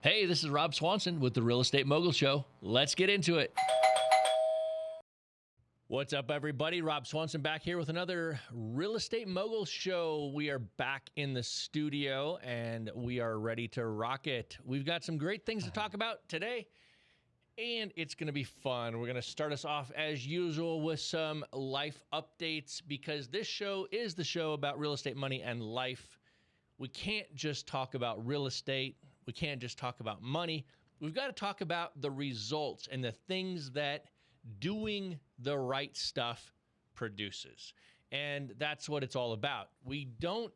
Hey, this is Rob Swanson with the Real Estate Mogul Show. Let's get into it. What's up, everybody? Rob Swanson back here with another Real Estate Mogul Show. We are back in the studio, and we are ready to rock it. We've got some great things to talk about today, and it's going to be fun. We're going to start us off, as usual, with some life updates, because this show is the show about real estate, money, and life. We can't just talk about real estate. We can't just talk about money. We've got to talk about the results and the things that doing the right stuff produces. And that's what it's all about. We don't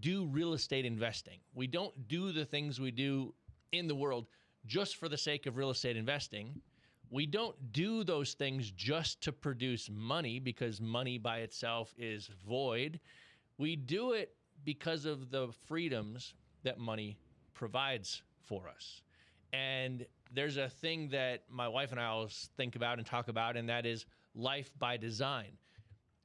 do real estate investing. We don't do the things we do in the world just for the sake of real estate investing. We don't do those things just to produce money, because money by itself is void. We do it because of the freedoms that money provides for us. And there's a thing that my wife and I always think about and talk about, and that is life by design.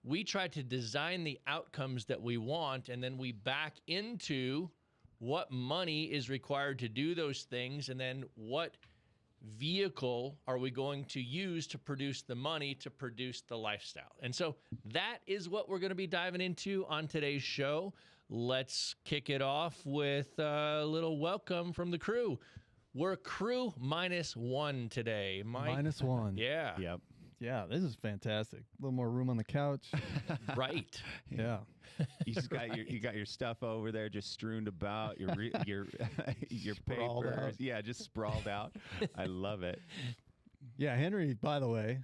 We try to design the outcomes that we want, and then we back into what money is required to do those things, and then what vehicle are we going to use to produce the money to produce the lifestyle. And so that is what we're going to be diving into on today's show. Let's kick it off with a little welcome from the crew. We're crew -1 today. -1. Yeah. Yep. Yeah, this is fantastic. A little more room on the couch. Right. Yeah. You just got your stuff over there, just strewn about your Sprawled papers. out. Yeah, just sprawled out. I love it. Yeah, Henry, by the way,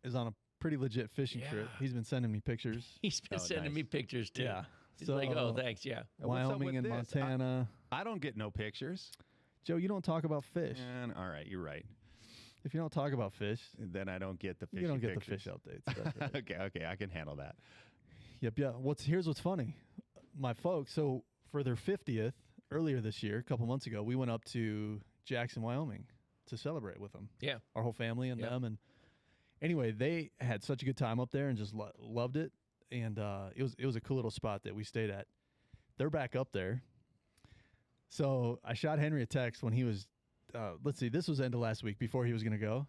is on a pretty legit fishing trip. Yeah. He's been sending me pictures. He's been sending me pictures too. Yeah. He's like, oh, thanks. Yeah. What's up Wyoming with and this? Montana. I don't get no pictures. Joe, you don't talk about fish. And all right, you're right. If you don't talk about fish, Then I don't get the fish. you don't get pictures. the fish updates. That's right. Okay, I can handle that. Yep, yeah. Here's what's funny. My folks, so for their 50th, earlier this year, a couple months ago, we went up to Jackson, Wyoming to celebrate with them. Yeah. Our whole family and Yep. them. And anyway, they had such a good time up there and just loved it. And it was a cool little spot that we stayed at. They're back up there. So I shot Henry a text when he was, let's see, this was end of last week before he was going to go.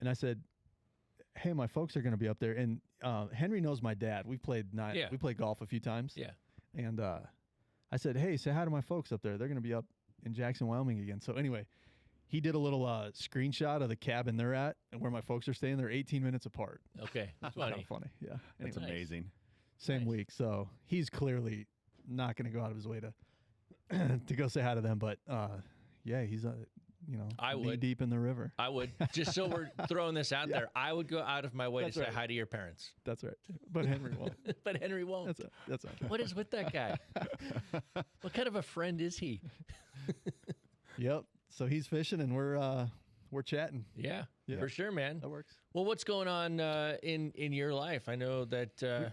And I said, hey, my folks are going to be up there. And Henry knows my dad. We played golf a few times. Yeah. And I said, hey, say hi to my folks up there. They're going to be up in Jackson, Wyoming again. So anyway, he did a little screenshot of the cabin they're at and where my folks are staying. They're 18 minutes apart. Okay. That's Kind funny. of funny. Yeah. That's Anyway, amazing. same Nice. week. So he's clearly not going to go out of his way to to go say hi to them. But yeah, he's I knee would. deep in the river. I would, just so we're throwing this out there, I would go out of my way That's to say right. hi to your parents. That's right. But Henry won't. But Henry won't. That's right. What is with that guy? What kind of a friend is he? Yep. So he's fishing and we're chatting. Yeah, Yeah. for sure, man. That works. Well, what's going on in your life? I know that.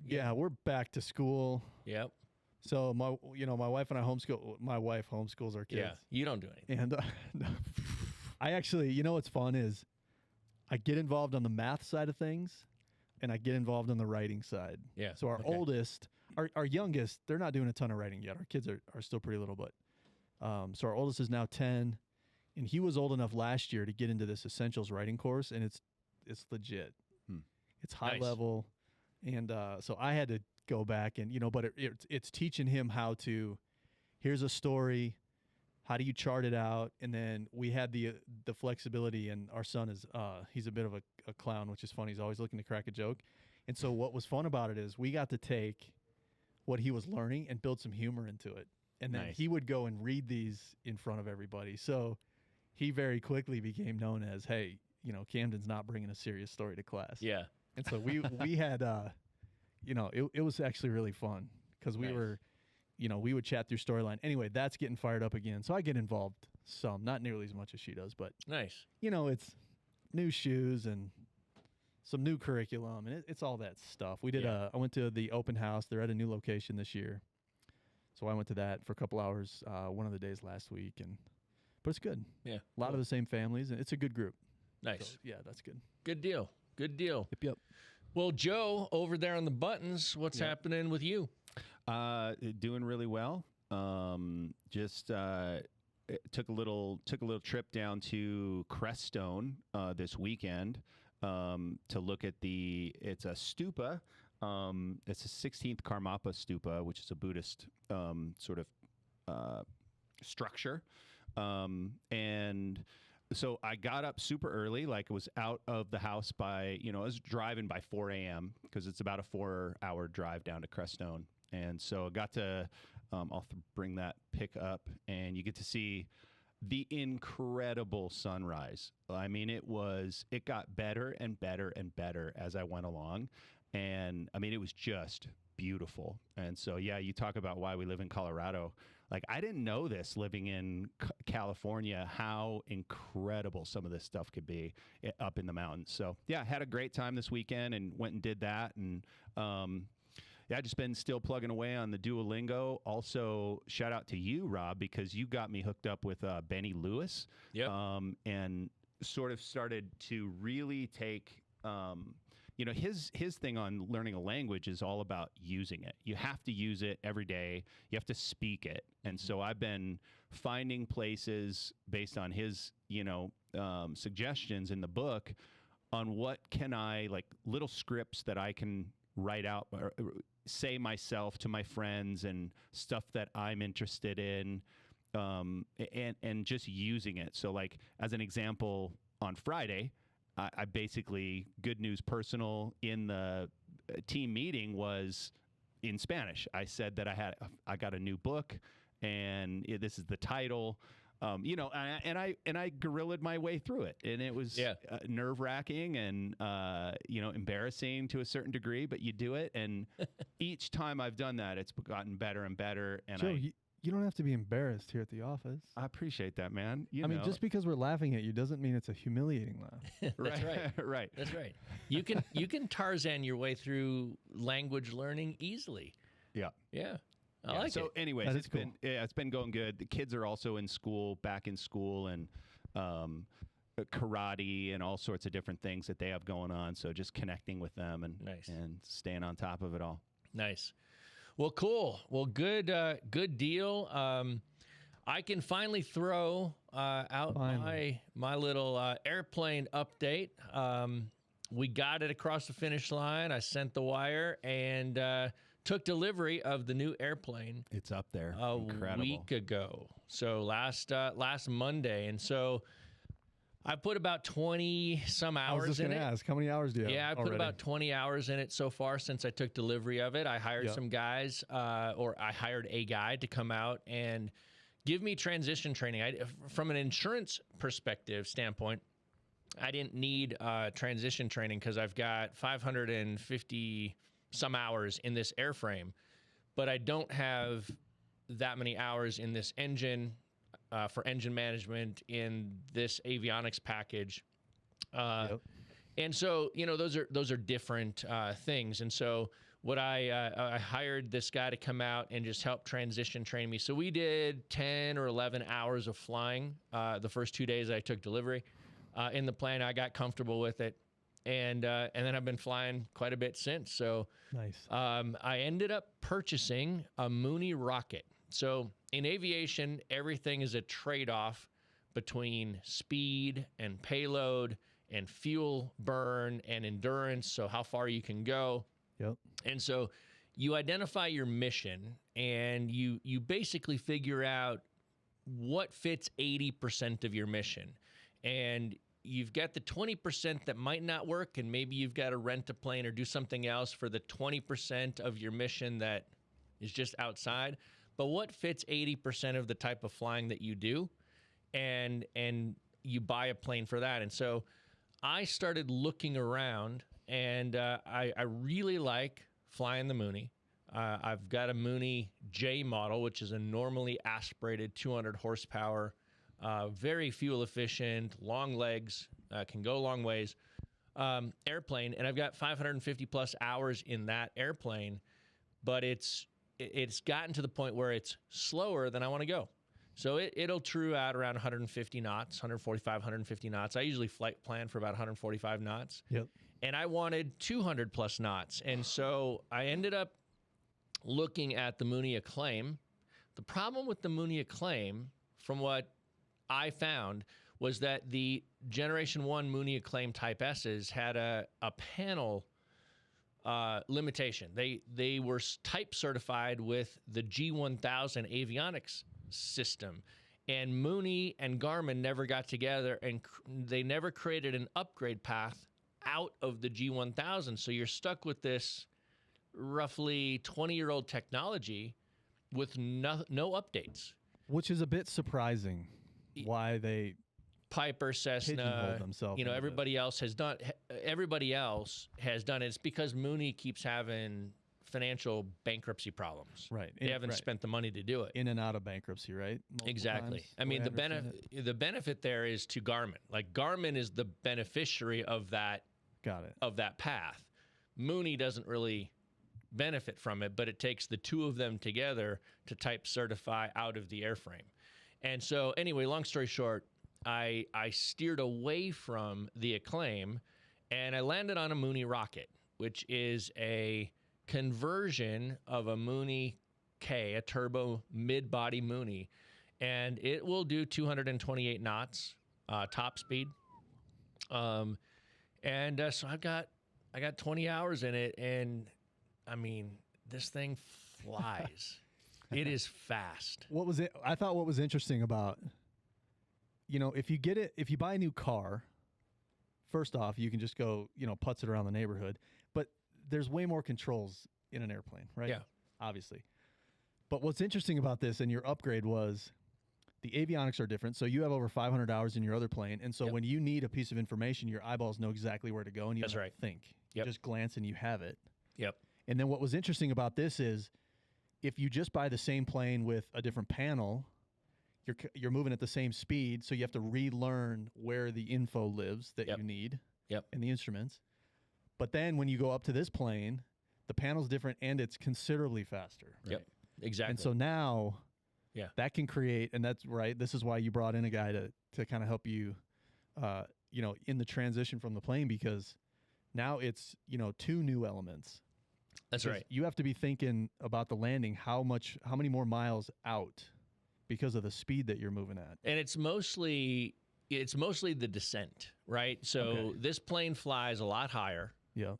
Yeah, we're back to school. Yep. So my wife and I homeschool. My wife homeschools our kids. Yeah. You don't do anything. And no. I actually, what's fun is I get involved on the math side of things and I get involved on the writing side. Yeah. So our Okay. oldest, our youngest, they're not doing a ton of writing yet. Our kids are still pretty little, but so our oldest is now 10 and he was old enough last year to get into this essentials writing course, and it's legit. It's high Nice. level. And so I had to go back and, but it's teaching him how to, here's a story, how do you chart it out? And then we had the flexibility, and our son is, he's a bit of a clown, which is funny. He's always looking to crack a joke. And so what was fun about it is we got to take what he was learning and build some humor into it. And then Nice. he would go and read these in front of everybody. So he very quickly became known as, hey, Camden's not bringing a serious story to class. Yeah. And so we had, it was actually really fun because we Nice. were, we would chat through storyline. Anyway, that's getting fired up again. So I get involved some, not nearly as much as she does, but, Nice. it's new shoes and some new curriculum, and it's all that stuff. We did Yeah. I went to the open house. They're at a new location this year. So I went to that for a couple hours one of the days last week, but it's good. Yeah. A lot of the same families, and it's a good group. Nice. So, yeah, that's good. Good deal. Good deal. Yep. Well, Joe, over there on the buttons, what's Yep. happening with you? Doing really well. Just took a little trip down to Crestone this weekend to look at it's a stupa. It's a 16th Karmapa stupa, which is a Buddhist sort of structure. And so I got up super early, like was out of the house by, I was driving by 4 a.m. because it's about a 4-hour drive down to Crestone. And so I got to, I'll bring that pic up, and you get to see the incredible sunrise. I mean, it got better and better and better as I went along. And I mean, it was just beautiful. And so, yeah, you talk about why we live in Colorado. Like, I didn't know this living in California, how incredible some of this stuff could be up in the mountains. So, yeah, I had a great time this weekend and went and did that. And, yeah, I've just been still plugging away on the Duolingo. Also, shout out to you, Rob, because you got me hooked up with Benny Lewis. Yep. And sort of started to really take his thing on learning a language is all about using it. You have to use it every day. You have to speak it. And so I've been finding places based on his, suggestions in the book on what can I, like little scripts that I can write out or say myself to my friends and stuff that I'm interested in, and just using it. So like, as an example, on Friday, I basically, Good News Personal in the team meeting was in Spanish. I said that I got a new book, and this is the title, and I guerrillaed my way through it, and it was nerve-wracking and embarrassing to a certain degree, but you do it, and each time I've done that, it's gotten better and better. And Joe, you don't have to be embarrassed here at the office. I appreciate that, man. I mean, just because we're laughing at you doesn't mean it's a humiliating laugh. That's right. Right. That's right. You can Tarzan your way through language learning easily. Yeah. Yeah. I like it. So anyways, it's cool. It's been going good. The kids are also back in school, and karate and all sorts of different things that they have going on. So just connecting with them and staying on top of it all. Nice. Well, cool. Well, good deal. I can finally throw out my little airplane update. We got it across the finish line. I sent the wire and took delivery of the new airplane. It's up there. A week ago. So last Monday. And so I put about 20 some hours in it. I was just going to ask, how many hours do you have? Yeah, I put about 20 hours in it so far since I took delivery of it. I hired some guys, or I hired a guy to come out and give me transition training. From an insurance perspective standpoint, I didn't need transition training because I've got 550 some hours in this airframe, but I don't have that many hours in this engine, for engine management, in this avionics package. And so, those are different things. And so what I hired this guy to come out and just help transition train me. So we did 10 or 11 hours of flying the first 2 days I took delivery in the plane. I got comfortable with it. And then I've been flying quite a bit since. So nice. I ended up purchasing a Mooney rocket. So in aviation, everything is a trade-off between speed and payload and fuel burn and endurance, so how far you can go. Yep. And so you identify your mission, and you basically figure out what fits 80% of your mission. And you've got the 20% that might not work, and maybe you've got to rent a plane or do something else for the 20% of your mission that is just outside. But what fits 80% of the type of flying that you do, and you buy a plane for that. And so I started looking around, and I really like flying the Mooney. I've got a Mooney J model, which is a normally aspirated 200 horsepower, very fuel efficient, long legs, can go a long ways, airplane. And I've got 550 plus hours in that airplane, but it's gotten to the point where it's slower than I want to go. So it'll true out around 150 knots, 145, 150 knots. I usually flight plan for about 145 knots. Yep. And I wanted 200 plus knots. And so I ended up looking at the Mooney Acclaim. The problem with the Mooney Acclaim from what I found, was that the Generation 1 Mooney Acclaim Type S's had a panel limitation. They were type certified with the G1000 avionics system, and Mooney and Garmin never got together, and they never created an upgrade path out of the G1000. So you're stuck with this roughly 20-year-old technology with no updates. Which is a bit surprising why they Piper, Cessna, pigeonhole themselves. everybody else has done it. It's because Mooney keeps having financial bankruptcy problems. Right. They haven't spent the money to do it. In and out of bankruptcy, right? Multiple Exactly. times, I mean, way the understand it. benefit there is to Garmin. Like, Garmin is the beneficiary of that Got it. of that path. Mooney doesn't really benefit from it, but it takes the two of them together to type certify out of the airframe. And so, anyway, long story short, I steered away from the Acclaim, and I landed on a Mooney Rocket, which is a conversion of a Mooney K, a turbo mid-body Mooney, and it will do 228 knots top speed. So I got 20 hours in it, and I mean, this thing flies. It is fast. I thought what was interesting about, if you buy a new car, first off, you can just go, putz it around the neighborhood, but there's way more controls in an airplane, right? Yeah. Obviously. But what's interesting about this and your upgrade was the avionics are different. So you have over 500 hours in your other plane. And so Yep. when you need a piece of information, your eyeballs know exactly where to go, and you That's don't right. have to think. Yep. You just glance and you have it. Yep. And then what was interesting about this is if you just buy the same plane with a different panel, you're moving at the same speed, so you have to relearn where the info lives that Yep. you need Yep. and the instruments. But then when you go up to this plane, the panel's different and it's considerably faster. Yep. Exactly. And so now Yeah. that can create, and that's right, this is why you brought in a guy to kind of help you, in the transition from the plane, because now it's, two new elements. That's Because right. You have to be thinking about the landing, how many more miles out because of the speed that you're moving at. And it's mostly the descent, right? So Okay. this plane flies a lot higher. Yeah.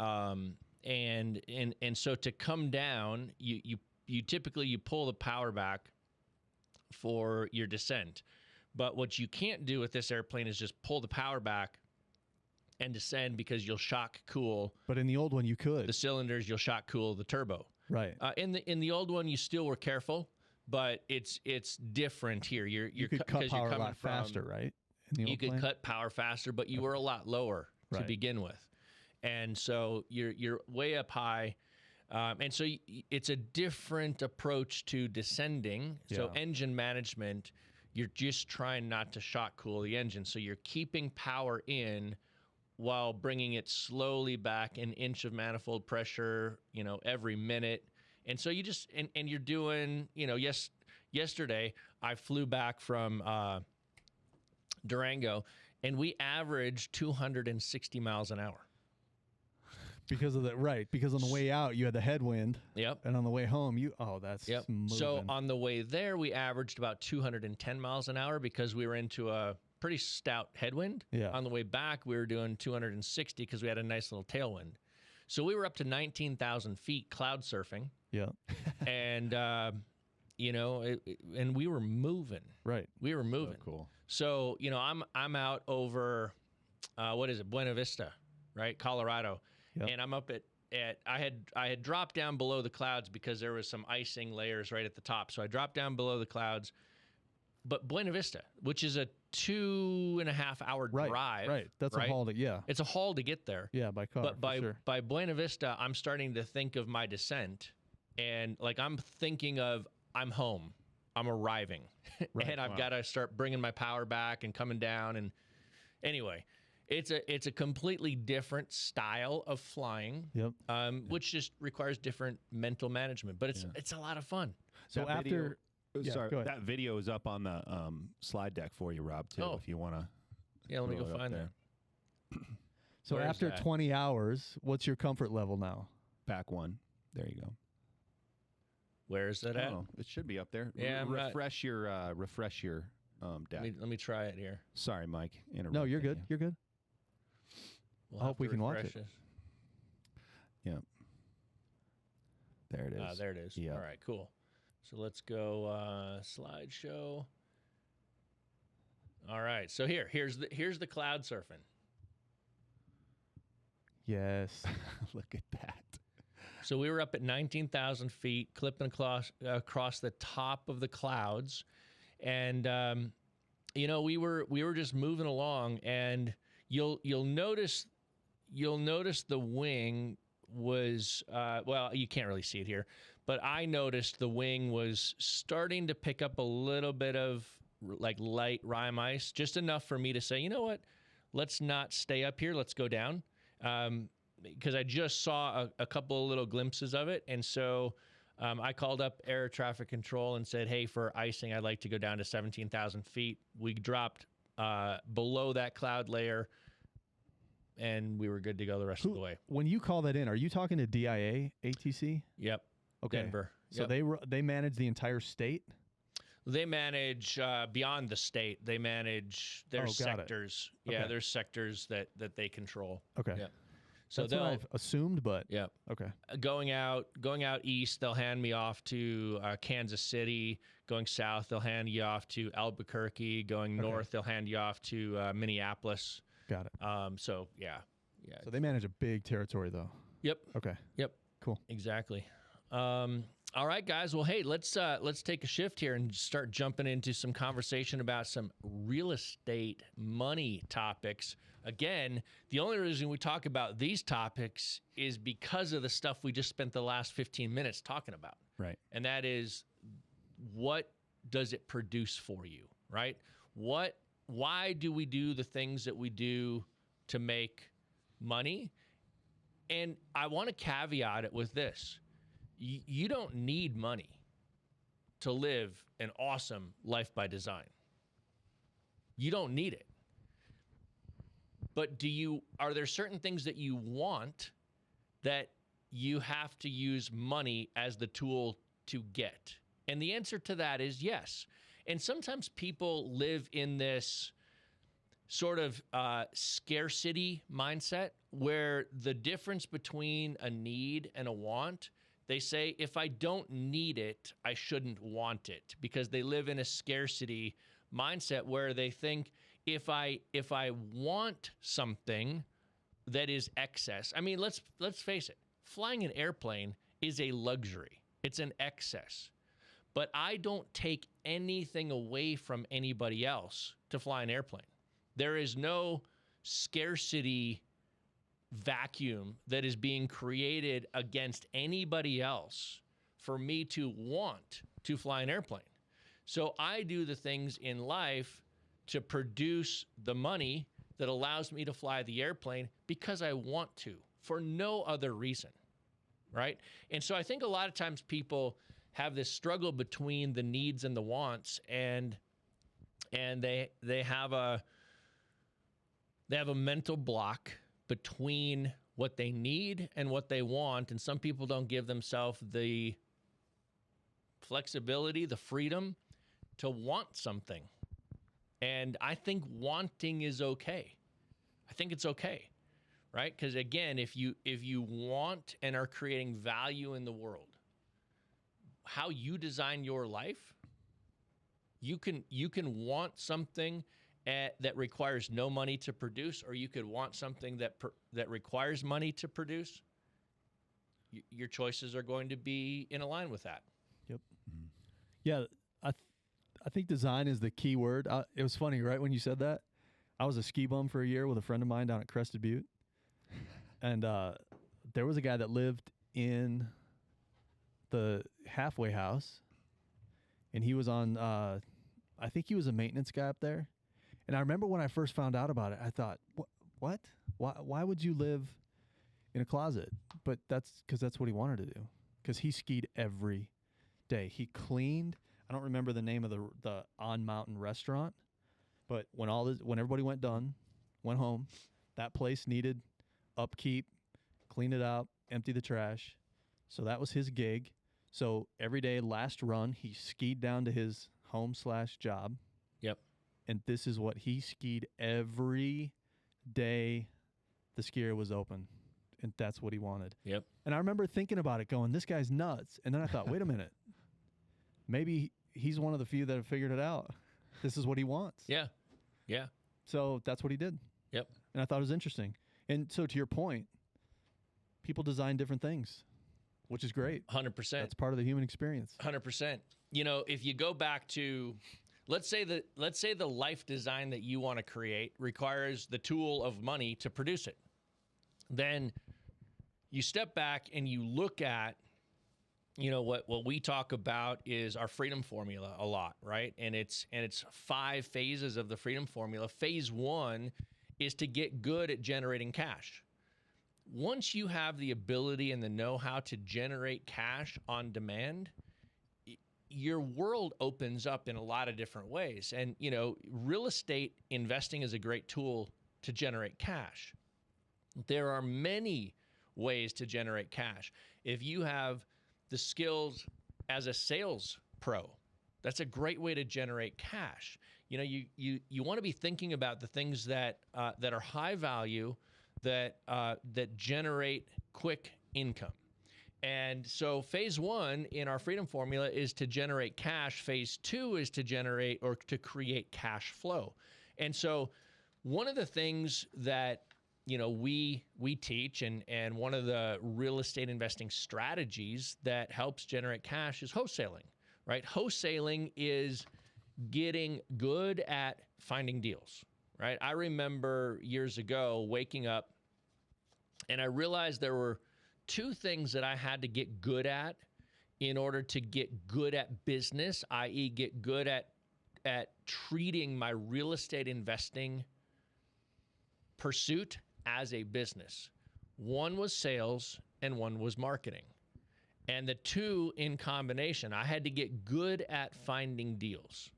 And so to come down, you typically pull the power back for your descent. But what you can't do with this airplane is just pull the power back and descend, because you'll shock cool But in the old one, you could. the cylinders, you'll shock cool the turbo. Right. In the old one, you still were careful, but it's different here. You could cut power a lot faster, right? In the You old could plane? cut power faster, but you were a lot lower to Right. begin with, and so you're way up high, and so it's a different approach to descending. So Yeah. engine management, you're just trying not to shock cool the engine, so you're keeping power in while bringing it slowly back an inch of manifold pressure, every minute. And so you just, and you're doing, yesterday I flew back from Durango, and we averaged 260 miles an hour. Because on the way out, you had the headwind, Yep. and on the way home, that's Yep. moving. So on the way there, we averaged about 210 miles an hour because we were into a pretty stout headwind. Yeah. On the way back, we were doing 260 because we had a nice little tailwind. So we were up to 19,000 feet cloud surfing. Yeah. And, and we were moving. Right. We were moving. Cool. So, I'm out over, Buena Vista, right? Colorado. Yep. And I'm up at I had dropped down below the clouds because there was some icing layers right at the top. So I dropped down below the clouds. But Buena Vista, which is a 2.5 hour Right. drive. Right. That's right? a haul to, It's a haul to get there. Yeah, by car. But for sure. by Buena Vista, I'm starting to think of my descent, and I'm thinking of I'm home, I'm arriving, Right. and I've got to start bringing my power back and coming down. And anyway, it's a completely different style of flying, Yep. which just requires different mental management. But it's a lot of fun. So That after, video- Yeah, sorry, go ahead. that video is up on the slide deck for you, Rob, too, Oh. if you want to. Yeah, let me go find that. so Where is after that? 20 hours, what's your comfort level now? Back one. There you go. Where is that at? Oh, it should be up there. Yeah, I'm not- refresh your deck. Let me try it here. Sorry, Mike. No, you're good. you. You're good. We'll I have hope to we can watch refresh it. this. Yeah. There it is. There it is. Yeah. All right, cool. So let's go slideshow. All right. So here's the cloud surfing. Yes. Look at that. So we were up at 19,000 feet, clipping across the top of the clouds, and we were just moving along, and you'll notice the wing was you can't really see it here, but I noticed the wing was starting to pick up a little bit of like light rime ice, just enough for me to say, you know what, let's not stay up here, let's go down. Because I just saw a couple of little glimpses of it. And so I called up air traffic control and said, hey, for icing, I'd like to go down to 17,000 feet. We dropped below that cloud layer, and we were good to go the rest of the way. When you call that in, are you talking to DIA, ATC? Yep. Okay. Denver. So Yep. they manage the entire state? They manage beyond the state. They manage their sectors. Yeah, Okay. there's sectors that they control. Okay. Yep. So that's what I've assumed, but yeah. Okay. Going out east, they'll hand me off to Kansas City. Going south, they'll hand you off to Albuquerque. Going north, they'll hand you off to Minneapolis. Got it. So yeah. So they manage a big territory, though. Yep. Okay. Yep. Cool. Exactly. All right, guys. Well, hey, let's take a shift here and start jumping into some conversation about some real estate money topics. Again, the only reason we talk about these topics is because of the stuff we just spent the last 15 minutes talking about. Right. And that is, what does it produce for you, right? Why do we do the things that we do to make money? And I want to caveat it with this. You don't need money to live an awesome life by design. You don't need it. But are there certain things that you want that you have to use money as the tool to get? And the answer to that is yes. And sometimes people live in this sort of scarcity mindset where the difference between a need and a want, they say, if I don't need it, I shouldn't want it, because they live in a scarcity mindset where they think, if I want something that is excess, I mean, let's face it, flying an airplane is a luxury. It's an excess. But I don't take anything away from anybody else to fly an airplane. There is no scarcity vacuum that is being created against anybody else for me to want to fly an airplane. So I do the things in life to produce the money that allows me to fly the airplane because I want to, for no other reason, right? And so I think a lot of times people have this struggle between the needs and the wants, and they have a mental block between what they need and what they want, and some people don't give themselves the flexibility, the freedom to want something. And I think wanting is okay. I think it's okay, right? Because again, if you want and are creating value in the world, how you design your life, you can want something that requires no money to produce, or you could want something that requires money to produce. Your choices are going to be in line with that. Yep. Mm-hmm. Yeah, I think design is the key word. It was funny, right, when you said that. I was a ski bum for a year with a friend of mine down at Crested Butte, and there was a guy that lived in the halfway house, and he was on. I think he was a maintenance guy up there. And I remember when I first found out about it, I thought, what? Why would you live in a closet? But that's because that's what he wanted to do. Because he skied every day. He cleaned. I don't remember the name of the on mountain restaurant, but when everybody went home, that place needed upkeep, clean it up, empty the trash. So that was his gig. So every day, last run, he skied down to his home/job. Yep. and this is what he skied every day the skier was open, and that's what he wanted. Yep. And I remember thinking about it going, this guy's nuts. And then I thought, wait a minute, maybe he's one of the few that have figured it out. This is what he wants. Yeah. Yeah. So that's what he did. Yep. And I thought it was interesting. And so to your point, people design different things, which is great. 100%. That's part of the human experience. 100%. You know, if you go back to, let's say the life design that you want to create requires the tool of money to produce it. Then you step back and you look at, you know, what we talk about is our freedom formula a lot, right? And it's 5 phases of the freedom formula. Phase 1 is to get good at generating cash. Once you have the ability and the know-how to generate cash on demand, your world opens up in a lot of different ways. And, you know, real estate investing is a great tool to generate cash. There are many ways to generate cash. If you have the skills as a sales pro, that's a great way to generate cash. You know, you want to be thinking about the things that are high value, that generate quick income. And so phase 1 in our freedom formula is to generate cash. Phase 2 is to generate or to create cash flow. And so one of the things that, you know, we teach, and one of the real estate investing strategies that helps generate cash is wholesaling, right? Wholesaling is getting good at finding deals, right? I remember years ago waking up and I realized there were 2 things that I had to get good at in order to get good at business, i.e. get good at treating my real estate investing pursuit as a business. One was sales and one was marketing. And the 2 in combination, I had to get good at finding deals,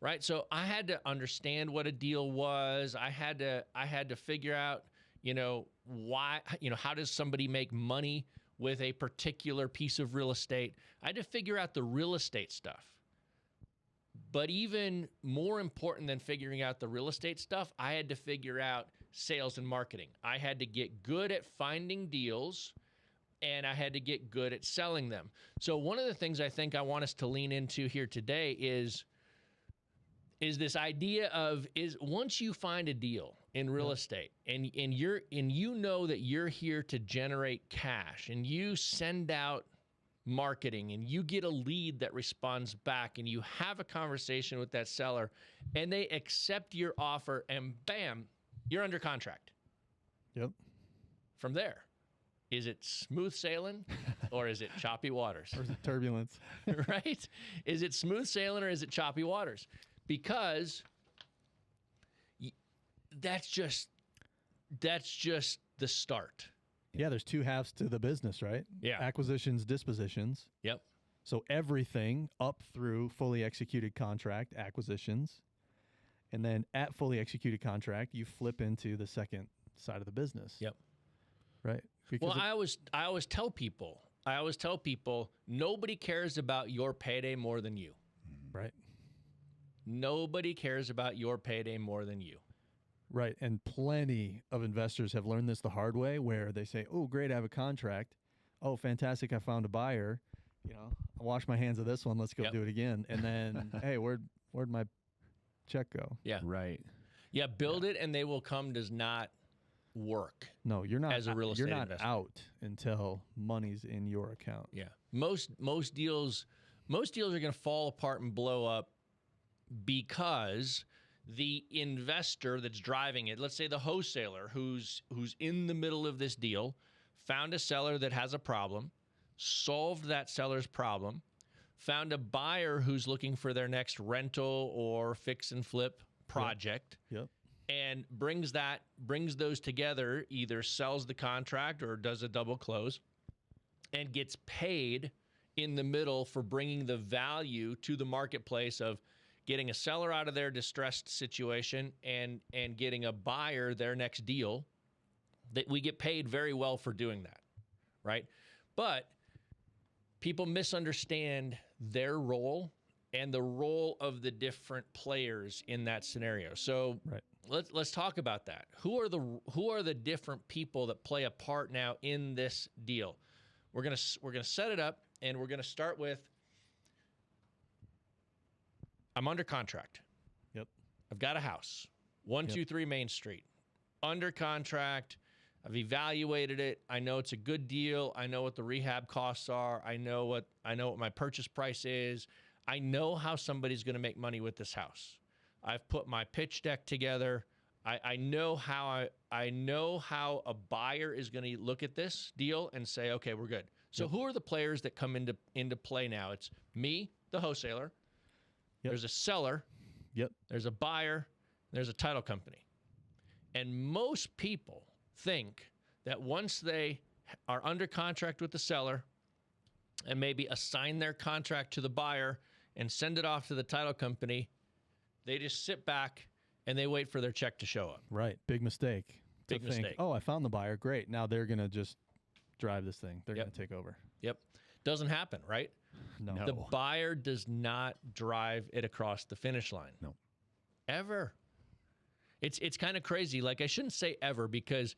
right? So I had to understand what a deal was. I had to figure out, you know, why, you know, how does somebody make money with a particular piece of real estate? I had to figure out the real estate stuff. But even more important than figuring out the real estate stuff, I had to figure out sales and marketing. I had to get good at finding deals, and I had to get good at selling them. So one of the things I think I want us to lean into here today is this idea of, is once you find a deal in real estate and you know that you're here to generate cash, and you send out marketing and you get a lead that responds back, and you have a conversation with that seller and they accept your offer, and bam, you're under contract. Yep. From there, is it smooth sailing or is it choppy waters? Or is it turbulence? Right? Is it smooth sailing or is it choppy waters? Because that's just the start. Yeah, there's 2 halves to the business, right? Yeah. Acquisitions, dispositions. Yep. So everything up through fully executed contract, acquisitions. And then at fully executed contract, you flip into the second side of the business. Yep. Right? Because Well, I always tell people, nobody cares about your payday more than you. right. Nobody cares about your payday more than you. Right. And plenty of investors have learned this the hard way, where they say, oh, great, I have a contract. Oh, fantastic, I found a buyer. You know, I wash my hands of this one. Let's go Yep. do it again. And then, hey, where'd my check go? Yeah. Right. Yeah, build it and they will come does not work. No, you're not. As a real estate you're not investor. out until money's in your account. Yeah. Most deals are going to fall apart and blow up because the investor that's driving it, let's say the wholesaler who's in the middle of this deal, found a seller that has a problem, solved that seller's problem, found a buyer who's looking for their next rental or fix and flip project. Yep. And brings those together, either sells the contract or does a double close, and gets paid in the middle for bringing the value to the marketplace of getting a seller out of their distressed situation and getting a buyer their next deal. That we get paid very well for doing that, right? But people misunderstand their role and the role of the different players in that scenario. So Right. let's talk about that. Who are the different people that play a part now in this deal? We're gonna set it up, and we're gonna start with, I'm under contract. Yep. I've got a house, 123 Main Street, under contract. I've evaluated it. I know it's a good deal. I know what the rehab costs are. I know what my purchase price is. I know how somebody's going to make money with this house. I've put my pitch deck together. I know how a buyer is going to look at this deal and say, okay, we're good. So who are the players that come into play now? It's me, the wholesaler. Yep. There's a seller. Yep. There's a buyer. There's a title company. And most people think that once they are under contract with the seller and maybe assign their contract to the buyer and send it off to the title company, they just sit back and they wait for their check to show up. Right. Big mistake. Big to think, mistake. oh, I found the buyer. Great. Now they're going to just drive this thing. They're Yep. going to take over. Yep. Doesn't happen, right? No. No. The buyer does not drive it across the finish line. No. Ever. It's kind of crazy. Like, I shouldn't say ever, because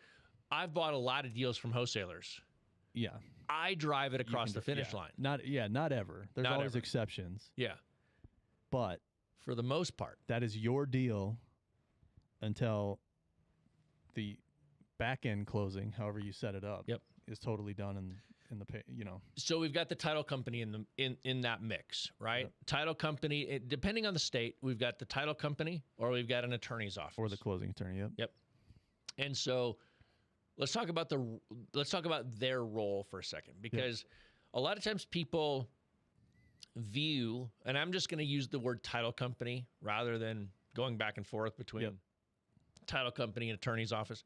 I've bought a lot of deals from wholesalers. Yeah. I drive it across can the dri- finish yeah. line. Not ever. There's Not always ever. exceptions. Yeah. But For the most part. that is your deal until the back end closing, however you set it up, Yep. is totally done in the pay, So we've got the title company in that mix, right? Yep. Title company, depending on the state, we've got the title company or we've got an attorney's office. or the closing attorney. Yep. Yep. And so let's talk about their role for a second, because a lot of times people view, and I'm just going to use the word title company rather than going back and forth between Yep. title company and attorney's office.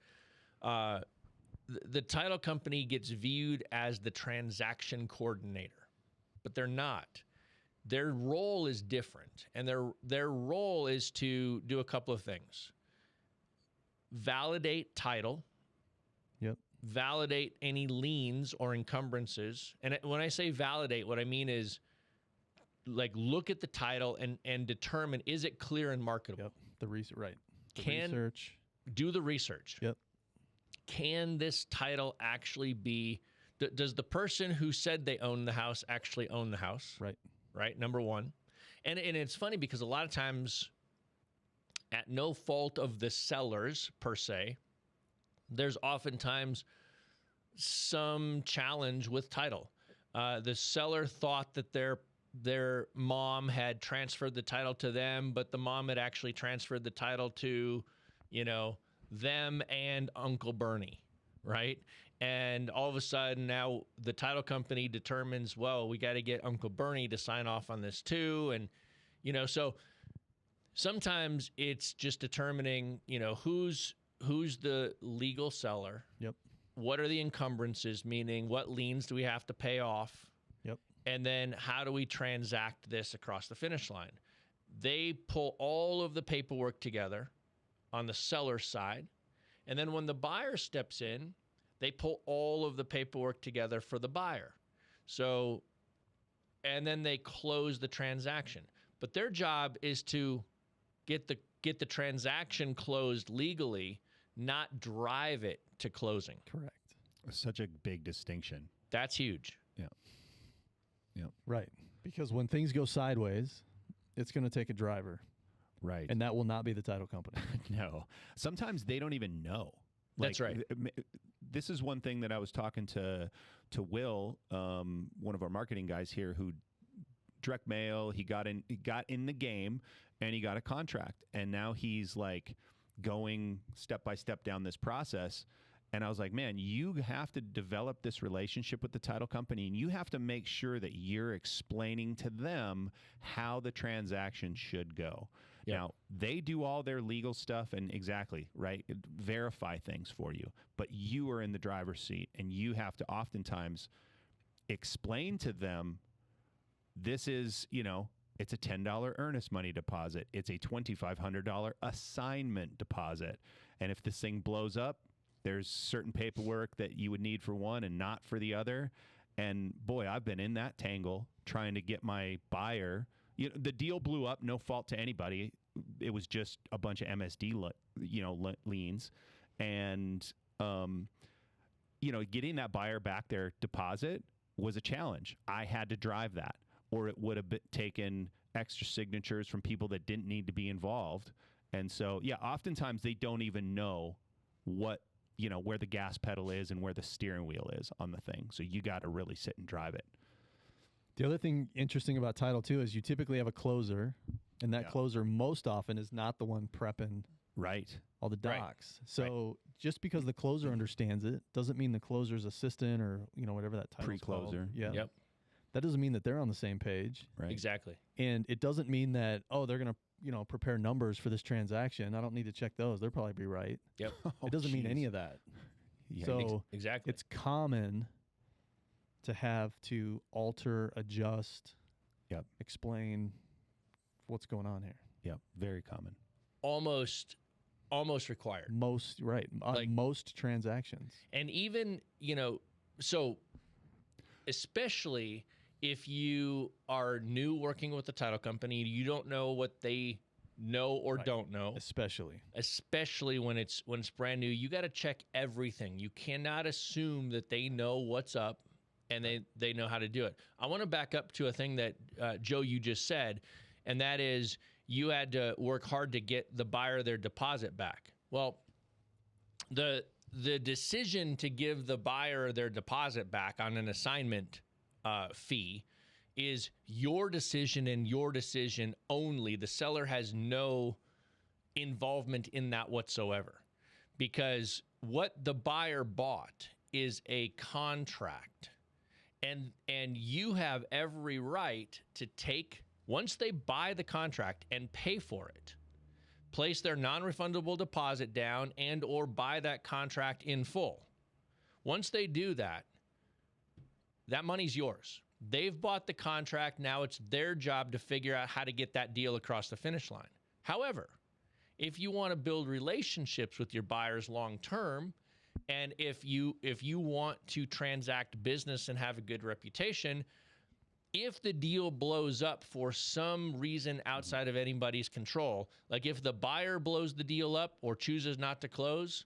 The title company gets viewed as the transaction coordinator, but they're not. Their role is different, and their role is to do a couple of things. Validate title. Yep. Validate any liens or encumbrances. And when I say validate, what I mean is, like, look at the title and determine, is it clear and marketable? Yep. The research. Right. The Can- research. Do the research. Yep. Can this title actually be, does the person who said they own the house actually own the house? Right. Right, number one. And it's funny because a lot of times, at no fault of the sellers per se, there's oftentimes some challenge with title. The seller thought that their mom had transferred the title to them, but the mom had actually transferred the title to, them and Uncle Bernie, right? And all of a sudden now the title company determines, well, we got to get Uncle Bernie to sign off on this too. And, so sometimes it's just determining, who's the legal seller. Yep. What are the encumbrances, meaning what liens do we have to pay off? Yep. And then how do we transact this across the finish line? They pull all of the paperwork together on the seller's side. And then when the buyer steps in, they pull all of the paperwork together for the buyer. So, and then they close the transaction. But their job is to get the transaction closed legally, not drive it to closing. Correct. Such a big distinction. That's huge. Right. Because when things go sideways, it's going to take a driver, Right. and that will not be the title company. No. Sometimes they don't even know. That's right. This is one thing that I was talking to Will, one of our marketing guys here, who direct mail, he got in the game and he got a contract, and now he's like going step by step down this process. And I was like, man, you have to develop this relationship with the title company, and you have to make sure that you're explaining to them how the transaction should go. Yeah. Now, they do all their legal stuff and right, verify things for you, but you are in the driver's seat, and you have to oftentimes explain to them, this is, it's a $10 earnest money deposit. It's a $2,500 assignment deposit. And if this thing blows up, there's certain paperwork that you would need for one and not for the other. And boy, I've been in that tangle trying to get my buyer the deal blew up, no fault to anybody. It was just a bunch of MSD, liens. And, getting that buyer back their deposit was a challenge. I had to drive that, or it would have taken extra signatures from people that didn't need to be involved. And so, oftentimes they don't even know what, where the gas pedal is and where the steering wheel is on the thing. So you got to really sit and drive it. The other thing interesting about title too is you typically have a closer, and that closer most often is not the one prepping all the docs. So just because the closer understands it doesn't mean the closer's assistant or whatever that title pre-closer. Yep. That doesn't mean that they're on the same page. Right. Exactly. And it doesn't mean that they're going to prepare numbers for this transaction. I don't need to check those. They'll probably be right. Yep. It doesn't mean any of that. Yeah, so exactly. it's common to have to alter, adjust, explain what's going on here. Yep. Very common. Almost required. Most most transactions. And even, so especially if you are new working with the title company, you don't know what they know or don't know. Especially when it's brand new, you got to check everything. You cannot assume that they know what's up and they know how to do it. I want to back up to a thing that Joe, you just said, and that is you had to work hard to get the buyer their deposit back. Well, the decision to give the buyer their deposit back on an assignment fee is your decision and your decision only. The seller has no involvement in that whatsoever, because what the buyer bought is a contract, and you have every right to take, once they buy the contract and pay for it, place their non-refundable deposit down and or buy that contract in full. Once they do that, that money's yours. They've bought the contract. Now it's their job to figure out how to get that deal across the finish line. However, if you want to build relationships with your buyers long term, and if you want to transact business and have a good reputation, if the deal blows up for some reason outside of anybody's control, like if the buyer blows the deal up or chooses not to close,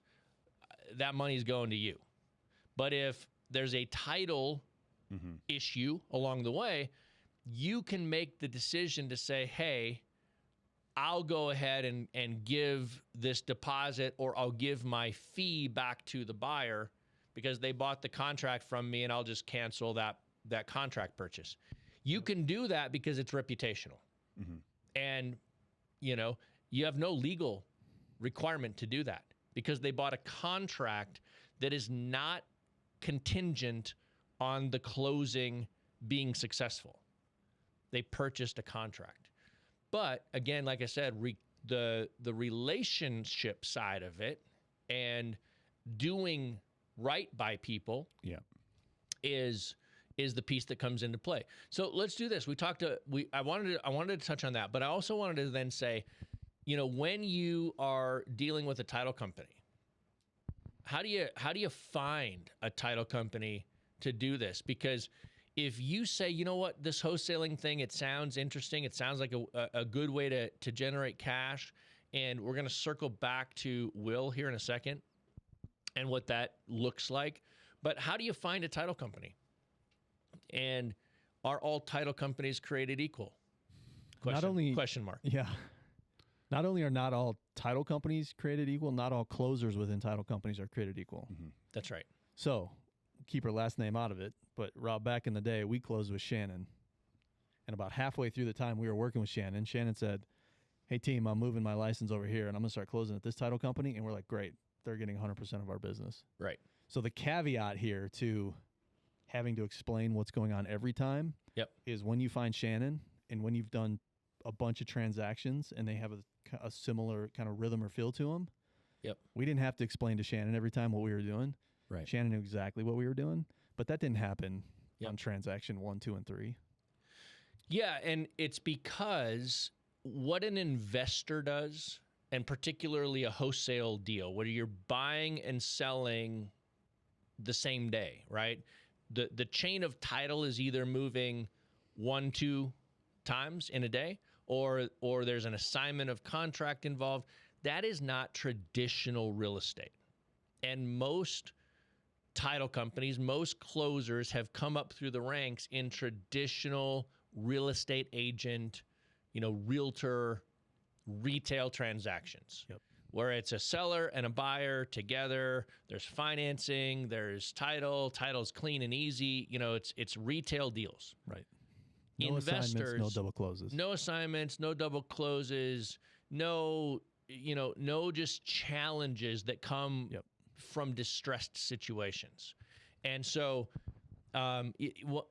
that money's going to you. But if there's a title issue along the way, you can make the decision to say, hey, I'll go ahead and give this deposit, or I'll give my fee back to the buyer because they bought the contract from me, and I'll just cancel that contract purchase. You can do that because it's reputational. And, you have no legal requirement to do that because they bought a contract that is not contingent on the closing being successful. They purchased a contract. But again, like I said, the relationship side of it and doing right by people is the piece that comes into play. So let's do this. I wanted to touch on that, but I also wanted to then say, when you are dealing with a title company, how do you find a title company to do this? Because if you say, you know what, this wholesaling thing, it sounds interesting. It sounds like a good way to generate cash. And we're going to circle back to Will here in a second and what that looks like. But how do you find a title company? And are all title companies created equal? Question mark. Yeah. Not only are not all title companies created equal, not all closers within title companies are created equal. That's right. So keep her last name out of it. But Rob, back in the day, we closed with Shannon. And about halfway through the time we were working with Shannon said, hey, team, I'm moving my license over here, and I'm going to start closing at this title company. And we're like, great. They're getting 100% of our business. Right. So the caveat here to having to explain what's going on every time is when you find Shannon and when you've done a bunch of transactions and they have a similar kind of rhythm or feel to them. We didn't have to explain to Shannon every time what we were doing. Right. Shannon knew exactly what we were doing, but that didn't happen on transaction 1, 2, and 3. Yeah, and it's because what an investor does, and particularly a wholesale deal where you're buying and selling the same day, right? The chain of title is either moving 1, 2 times in a day, or there's an assignment of contract involved. That is not traditional real estate. And most title companies, most closers have come up through the ranks in traditional real estate agent, realtor, retail transactions. Yep. Where it's a seller and a buyer together. There's financing, there's title's clean and easy. It's retail deals. Right. No assignments, no double closes. No assignments, no double closes, no just challenges that come from distressed situations. And so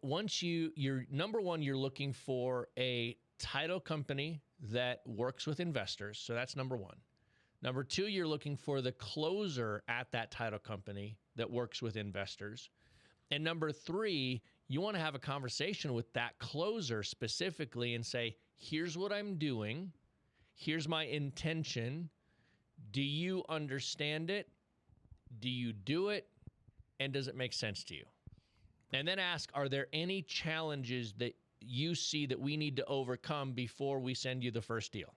once you're number one, you're looking for a title company that works with investors. So that's number one. Number two, you're looking for the closer at that title company that works with investors. And number three, you want to have a conversation with that closer specifically and say, here's what I'm doing. Here's my intention. Do you understand it? Do you do it? And does it make sense to you? And then ask, are there any challenges that you see that we need to overcome before we send you the first deal?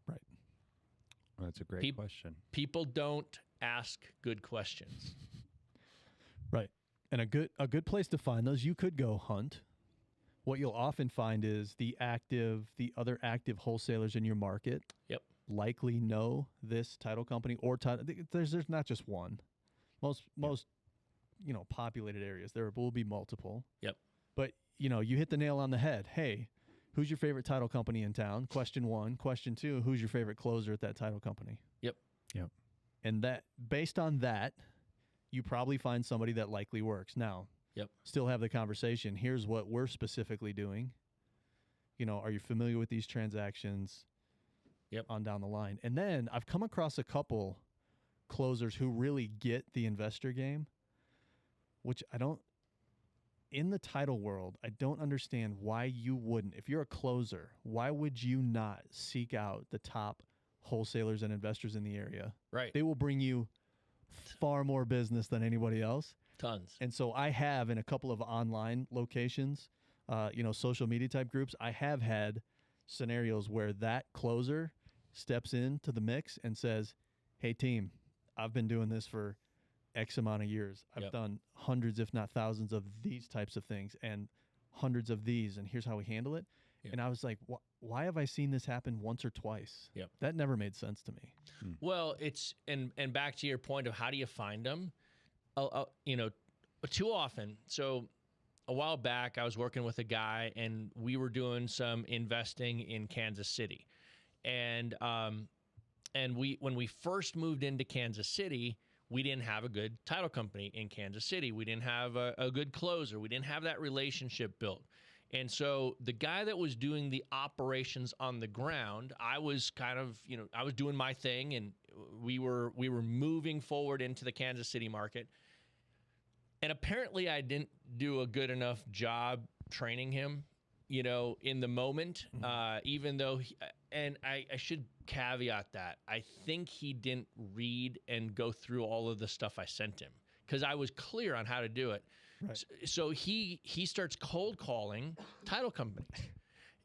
Right. Well, that's a great question. People don't ask good questions. Right. And a good place to find those, you could go hunt. What you'll often find is the other active wholesalers in your market likely know this title company or title. There's not just one. Most populated areas, there will be multiple. Yep. But you hit the nail on the head. Hey, who's your favorite title company in town? Question one. Question two, who's your favorite closer at that title company? Yep. And that, based on that, you probably find somebody that likely works. Now, still have the conversation. Here's what we're specifically doing. Are you familiar with these transactions? On down the line. And then I've come across a couple closers who really get the investor game, which in the title world, I don't understand why you wouldn't. If you're a closer, why would you not seek out the top wholesalers and investors in the area? Right. They will bring you far more business than anybody else. Tons. And so I have, in a couple of online locations, social media type groups, I have had scenarios where that closer steps into the mix and says, hey, team, I've been doing this for X amount of years. I've done hundreds, if not thousands, of these types of things and hundreds of these, and here's how we handle it. And I was like, why have I seen this happen once or twice? That never made sense to me. Well, it's and back to your point of how do you find them? Too often. So a while back, I was working with a guy, and we were doing some investing in Kansas City, and when we first moved into Kansas City, we didn't have a good title company in Kansas City. We didn't have a good closer. We didn't have that relationship built. And so the guy that was doing the operations on the ground, I was kind of, I was doing my thing, and we were moving forward into the Kansas City market. And apparently I didn't do a good enough job training him, in the moment, even though, I should caveat that. I think he didn't read and go through all of the stuff I sent him because I was clear on how to do it. Right. So he starts cold calling title companies,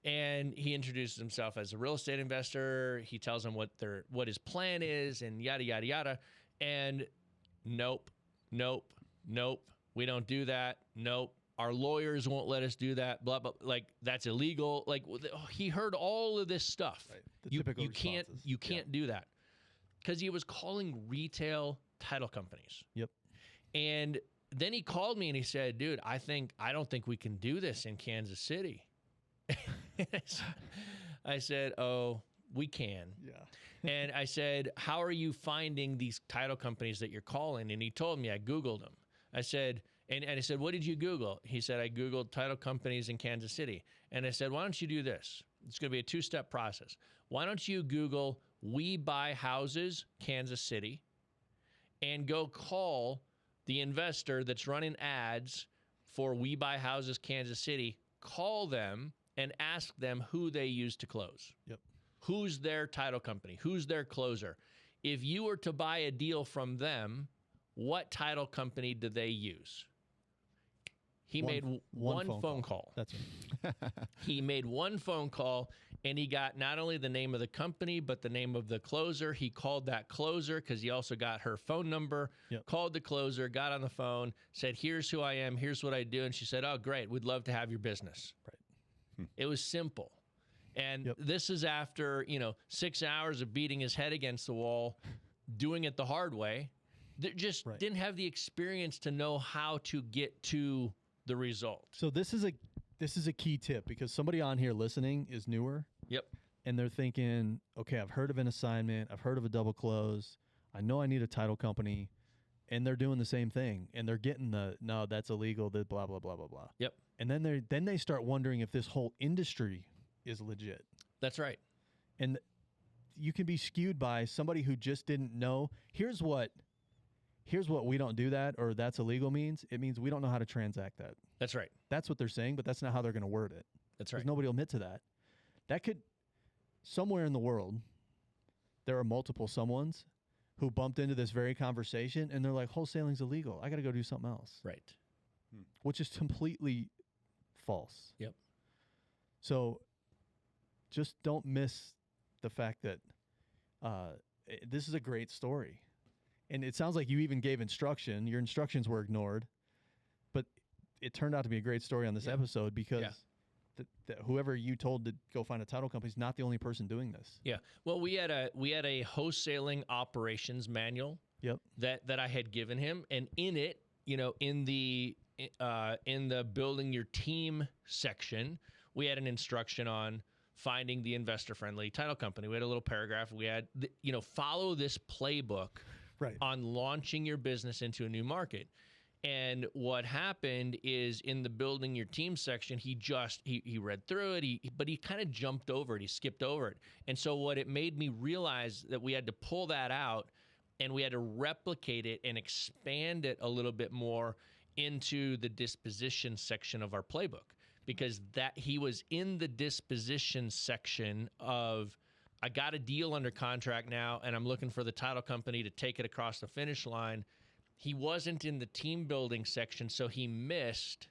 and he introduces himself as a real estate investor. He tells them what his plan is and yada, yada, yada. And nope. We don't do that. Nope. Our lawyers won't let us do that. Blah, blah. Like, that's illegal. Like, he heard all of this stuff. Right. You can't do that because he was calling retail title companies. Yep. And then he called me and he said, dude, I don't think we can do this in Kansas City. I said, oh, we can. Yeah. And I said, how are you finding these title companies that you're calling? And he told me, I Googled them. I said, and I said, what did you Google? He said, I Googled title companies in Kansas City. And I said, why don't you do this? It's going to be a 2-step process. Why don't you Google We Buy Houses, Kansas City, and go call the investor that's running ads for We Buy Houses, Kansas City. Call them and ask them who they use to close. Yep. Who's their title company? Who's their closer? If you were to buy a deal from them, what title company do they use? He made one phone call. That's right. He made one phone call, and he got not only the name of the company, but the name of the closer. He called that closer because he also got her phone number, called the closer, got on the phone, said, here's who I am, here's what I do. And she said, oh, great, we'd love to have your business. Right. It was simple. And this is after, 6 hours of beating his head against the wall, doing it the hard way. They just didn't have the experience to know how to get to the result. So this is a key tip, because somebody on here listening is newer. Yep. And they're thinking, okay, I've heard of an assignment, I've heard of a double close, I know I need a title company, and they're doing the same thing, and they're getting no, that's illegal, the blah blah blah blah blah. Yep. And then they start wondering if this whole industry is legit. That's right. And you can be skewed by somebody who just didn't know. Here's what we don't do that, or that's illegal means. It means we don't know how to transact that. That's right. That's what they're saying, but that's not how they're going to word it. That's right. Because nobody will admit to that. That could, somewhere in the world, there are multiple someones who bumped into this very conversation, and they're like, wholesaling's illegal. I got to go do something else. Right. Which is completely false. Yep. So just don't miss the fact that this is a great story. And it sounds like you even gave instruction. Your instructions were ignored. But it turned out to be a great story on this episode, because whoever you told to go find a title company is not the only person doing this. Yeah. Well, we had a wholesaling operations manual that I had given him. And in it, in the building your team section, we had an instruction on finding the investor-friendly title company. We had a little paragraph. We had, follow this playbook on launching your business into a new market. And what happened is, in the building your team section, he read through it, but he kind of jumped over it. He skipped over it. And so what it made me realize that we had to pull that out, and we had to replicate it and expand it a little bit more into the disposition section of our playbook, because that he was in the disposition section of, I got a deal under contract now, and I'm looking for the title company to take it across the finish line. He wasn't in the team building section, so he missed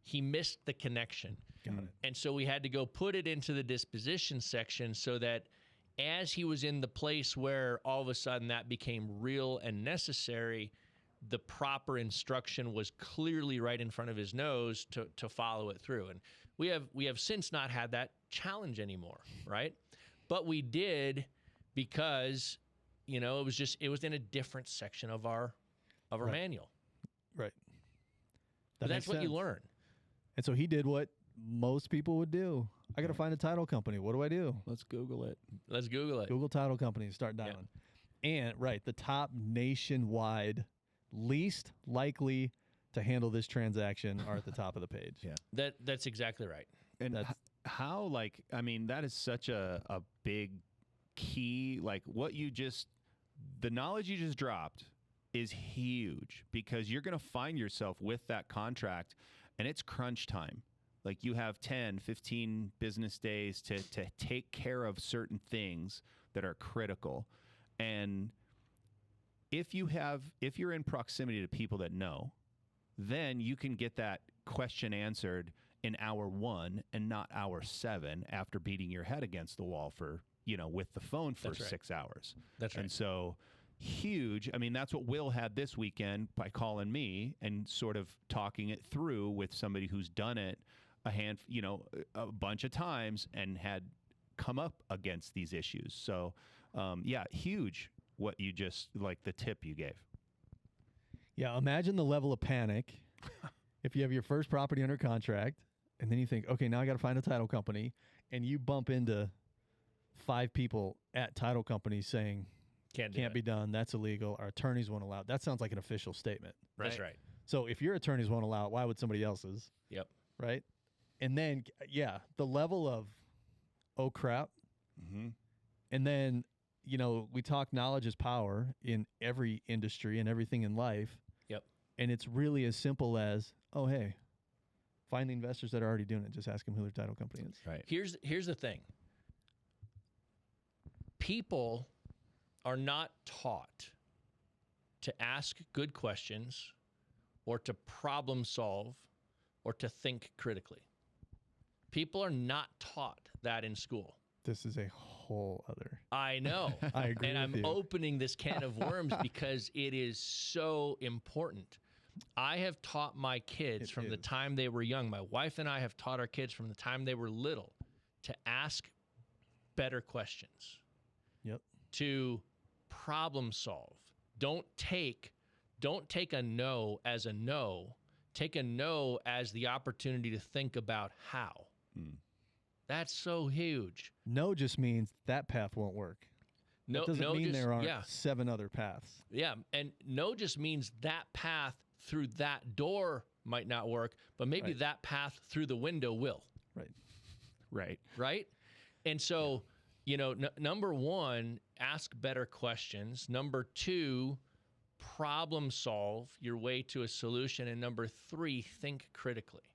the connection. Got it. And so we had to go put it into the disposition section, so that as he was in the place where all of a sudden that became real and necessary, the proper instruction was clearly right in front of his nose to follow it through. And we have since not had that challenge anymore, right? But we did, because it was in a different section of our manual. Right. But that's what you learn. And so he did what most people would do. I got to find a title company. What do I do? Let's Google it. Let's Google it. Google title company, start dialing. And the top nationwide least likely to handle this transaction are at the top of the page. Yeah. That's exactly right. And how, that is such a big key. The knowledge you just dropped is huge, because you're going to find yourself with that contract, and it's crunch time. Like, you have 10, 15 business days to take care of certain things that are critical. And if you're in proximity to people that know, then you can get that question answered in hour 1 and not hour 7 after beating your head against the wall for, with the phone for 6 hours. That's right. And so huge. That's what Will had this weekend by calling me and sort of talking it through with somebody who's done it a bunch of times and had come up against these issues. So, huge what you just, the tip you gave. Yeah, imagine the level of panic if you have your first property under contract, and then you think, okay, now I got to find a title company, and you bump into 5 people at title companies saying, can't be done, that's illegal, our attorneys won't allow it. That sounds like an official statement. That's right. So if your attorneys won't allow it, why would somebody else's? Yep. Right? And then, the level of, oh, crap. Mm-hmm. And then, we talk knowledge is power in every industry and everything in life. Yep. And it's really as simple as, oh, hey, find the investors that are already doing it. Just ask them who their title company is. Right. Here's the thing. People are not taught to ask good questions, or to problem solve, or to think critically. People are not taught that in school. This is a whole other. I know. I agree and with I'm you. opening this can of worms because it is so important. I have taught my kids from the time they were young. My wife and I have taught our kids from the time they were little to ask better questions. Yep. To problem solve. Don't take a no as a no. Take a no as the opportunity to think about how. That's so huge. No just means that path won't work. No, that doesn't mean just, there aren't 7 other paths. Yeah, and no just means that path through that door might not work, but maybe that path through the window will. Right? And so, number 1, ask better questions. Number 2, problem solve your way to a solution. And number 3, think critically.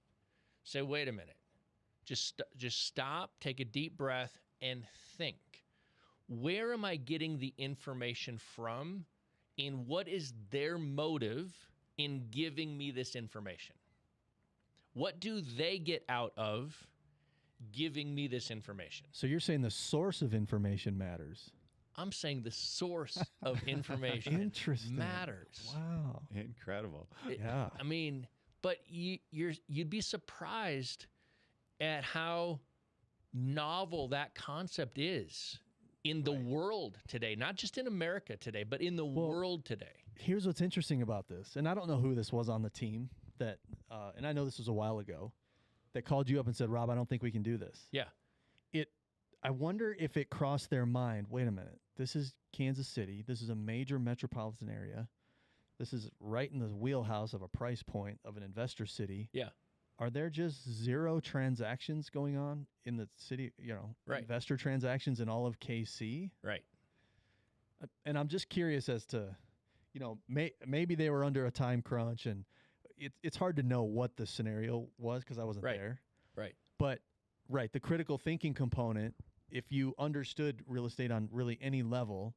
Say, wait a minute. Just stop, take a deep breath, and think. Where am I getting the information from? And what is their motive in giving me this information? What do they get out of giving me this information? So you're saying the source of information matters. I'm saying the source of information matters. Wow. Incredible. Yeah. I mean, but you'd be surprised at how novel that concept is in the world today, not just in America today, but in the world today. Here's what's interesting about this, and I don't know who this was on the team that, and I know this was a while ago, that called you up and said, Rob, I don't think we can do this. Yeah. I wonder if it crossed their mind, wait a minute, this is Kansas City. This is a major metropolitan area. This is right in the wheelhouse of a price point of an investor city. Yeah. Are there just 0 transactions going on in the city, investor transactions in all of KC? Right. And I'm just curious as to, maybe they were under a time crunch, and it's hard to know what the scenario was because I wasn't there. Right. But, the critical thinking component, if you understood real estate on really any level,